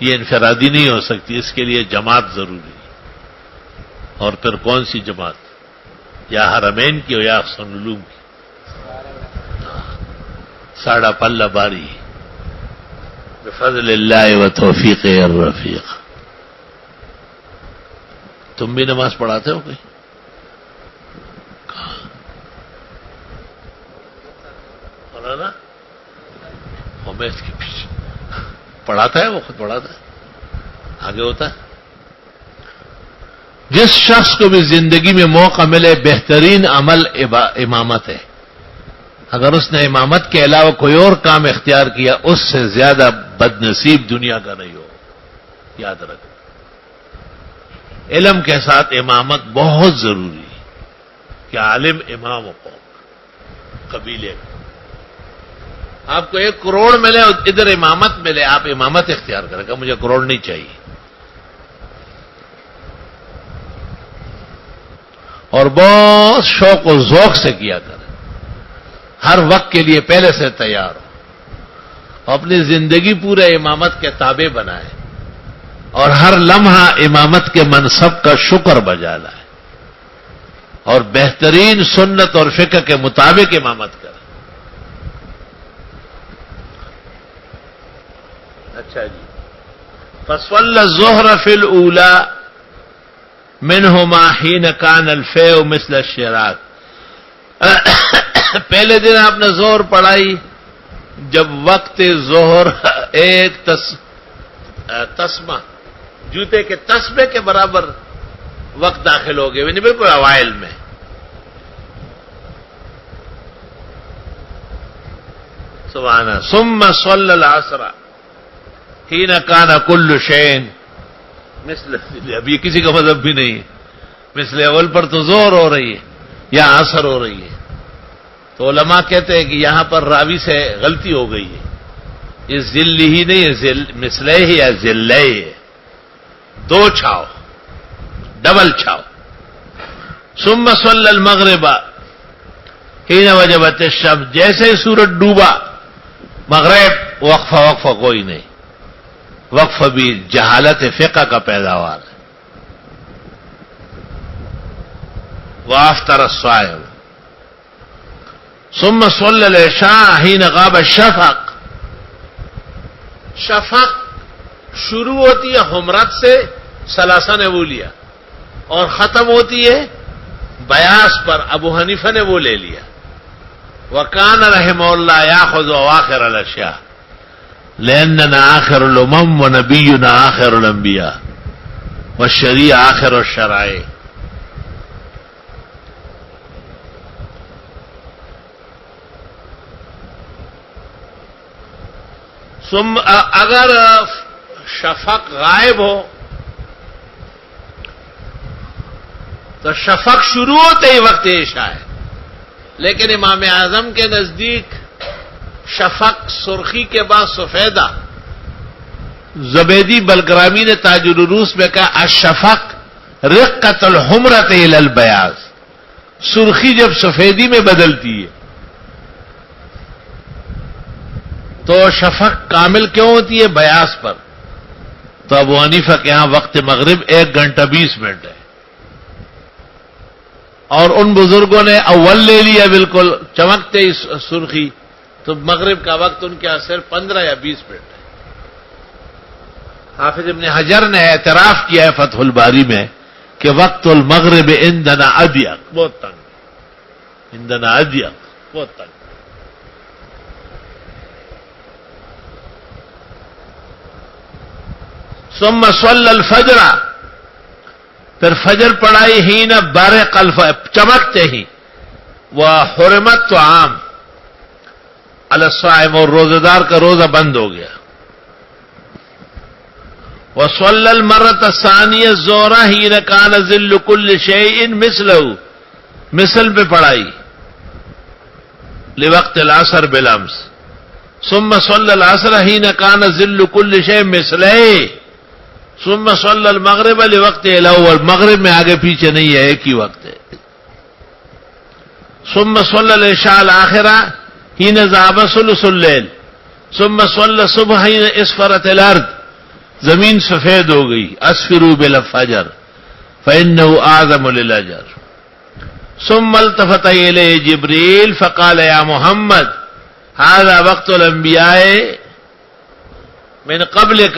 یہ انفرادی نہیں ہو سکتی, اس کے لیے جماعت ضروری ہے. اور پھر کون سی جماعت؟ یا حرمین کی ہو یا احسن العلوم کی. ساڑھا پلہ باری بفضل اللہ و توفیق الرفیق. تم بھی نماز پڑھاتے ہو کوئی؟ نا حمید کے پیچھے پڑھاتا ہے, وہ خود پڑھاتا ہے, آگے ہوتا ہے. جس شخص کو بھی زندگی میں موقع ملے بہترین عمل امامت ہے. اگر اس نے امامت کے علاوہ کوئی اور کام اختیار کیا, اس سے زیادہ بد نصیب دنیا کا نہیں ہو. یاد رکھ, علم کے ساتھ امامت بہت ضروری ہے کہ عالم امام ہو قبیلے میں. آپ کو 1 کروڑ ملے, ادھر امامت ملے, آپ امامت اختیار کریں گا, مجھے کروڑ نہیں چاہیے. اور بہت شوق و ذوق سے کیا کریں, ہر وقت کے لیے پہلے سے تیار ہو. اپنی زندگی پورے امامت کے تابع بنائے اور ہر لمحہ امامت کے منصب کا شکر بجا لائے اور بہترین سنت اور فقہ کے مطابق امامت کریں. اچھا جی, فصل الظہر فی الاولی منہما حین کان الفیء مثل الشراک. پہلے دن آپ نے ظہر پڑھائی جب وقت ظہر ایک تسمہ جوتے کے تسمے کے برابر وقت داخل ہو گئے, یعنی بالکل اوائل میں. سبحان اللہ. ثم صلی العصر حین کان کل شیء مثل, اب یہ کسی کا مذہب بھی نہیں ہے. مثل اول پر تو ظہر ہو رہی ہے یا عصر ہو رہی ہے, تو علماء کہتے ہیں کہ یہاں پر راوی سے غلطی ہو گئی ہے. یہ ذل ہی نہیں ہے, مثلے ہی یا ذلے ہے, 2 چھاؤ, ڈبل چھاؤ. ثم صلی المغرب حین وجبت الشمس, جیسے ہی سورج ڈوبا مغرب, وقفہ کوئی نہیں. وقفہ بھی جہالت فقہ کا پیداوار ہے. وافطر الصائم. ثم صلی العشاء حین غاب الشفق. شفق شروع ہوتی ہے حمرت سے, ثلاثہ نے وہ لیا, اور ختم ہوتی ہے بیاس پر, ابو حنیفہ نے وہ لے لیا. وکان رحمہ اللہ یاخذ اواخر الاشیاء لأننا آخر الامم ونبینا آخر الانبیاء والشریع آخر الشرائع. اگر شفق غائب ہو تو شفق شروع ہوتے ہی وقت عشاء ہے, لیکن امام اعظم کے نزدیک شفق سرخی کے بعد سفیدہ. زبیدی بلگرامی نے تاج العروس میں کہا الشفق رقت الحمرت الی البیاض, سرخی جب سفیدی میں بدلتی ہے تو شفق کامل کیوں ہوتی ہے؟ بیاس پر. تو ابو حنیفہ کے ہاں وقت مغرب 1 گھنٹہ 20 منٹ ہے, اور ان بزرگوں نے اول لے لیا بالکل چمکتے ہی سرخی, تو مغرب کا وقت ان کے صرف 15 یا 20 منٹ ہے. حافظ ابن حجر نے اعتراف کیا ہے فتح الباری میں کہ وقت المغرب عندنا اضیق, بہت تنگ, عندنا اضیق, بہت تنگ. ثم صلی الفجر, پھر فجر پڑھائی حین برق الفجر, چمکتے ہی. وحرمت طعام علی الصائم, اور روزہ دار کا روزہ بند ہو گیا. وصلی المرۃ الثانیہ الظہر حین کان ظل کل شیء مثلہ, مثل پہ پڑھائی لوقت العصر بالامس. ثم صلی العصر حین کان ظل کل شیء مثلہ. ثم صلی المغرب لوقت الاول, مغرب میں آگے پیچھے نہیں ہے, ایک ہی وقت ہے. ثم صلى العشاء الآخرة حين ذهب ثلث الليل ثم صلى الصبح حين اسفرت الارض، زمین سفید ہو گئی، اسفروا بالفجر فإنه أعظم للأجر. ثم التفت إليه جبريل فقال يا محمد هذا وقت الأنبياء من قبلك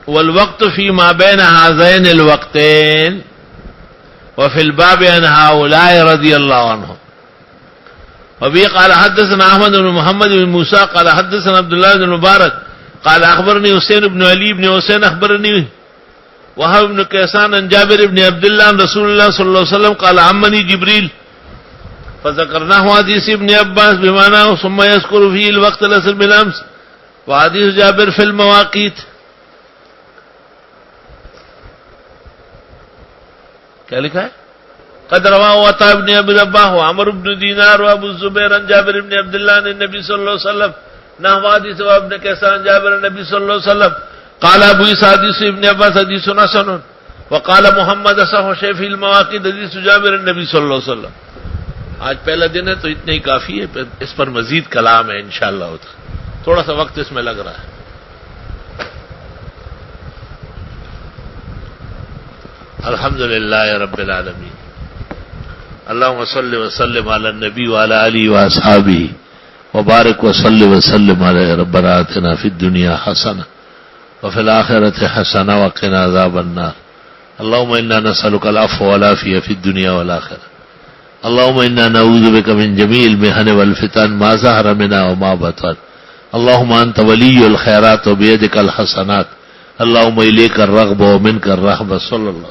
والوقت فيما بين هذين الوقتين وفي الباب عن هؤلاء رضي الله عنهم. وبه قال حدثنا احمد بن محمد بن موسى قال حدثنا عبد الله بن مبارك قال اخبرني حسين بن علي بن حسين اخبرني وهب بن كيسان عن جابر بن عبد الله عن رسول الله صلى الله عليه وسلم قال عمني جبريل فذكرناه حديث ابن عباس بمعناه ثم يذكر فيه الوقت الاصل بالامس وحديث جابر في المواقيت. کیا لکھا ہے؟ قد رواه عطاء بن ابي رباح وعمر بن دينار وابو الزبير عن جابر بن عبد الله عن النبي صلى الله عليه وسلم نحو حديث ابن كيسان عن جابر النبي صلى الله عليه وسلم قال ابو عيسى حديث ابن عباس حديث حسن وقال محمد صح شيء في المواقيت حديث جابر النبي صلى الله عليه وسلم. آج پہلا دن ہے تو اتنا ہی کافی ہے، اس پر مزید کلام ہے انشاءاللہ. تھوڑا سا وقت اس میں لگ رہا ہے. الحمد للہ رب العالمین. اللهم صل وسلم على النبي وعلى آله وأصحابه وبارك وصل وسلم عليه. ربنا آتنا في الدنيا حسنة وفي الآخرة حسنة وقنا عذاب النار. اللهم إنا نسألك العفو والعافية في الدنيا والآخرة. اللهم إنا نعوذ بك من جميع المحن والفتن ما ظهر منها وما بطن. اللهم أنت ولي الخيرات وبيدك الحسنات. اللهم إليك الرغبة ومنك الرهبة. صلى الله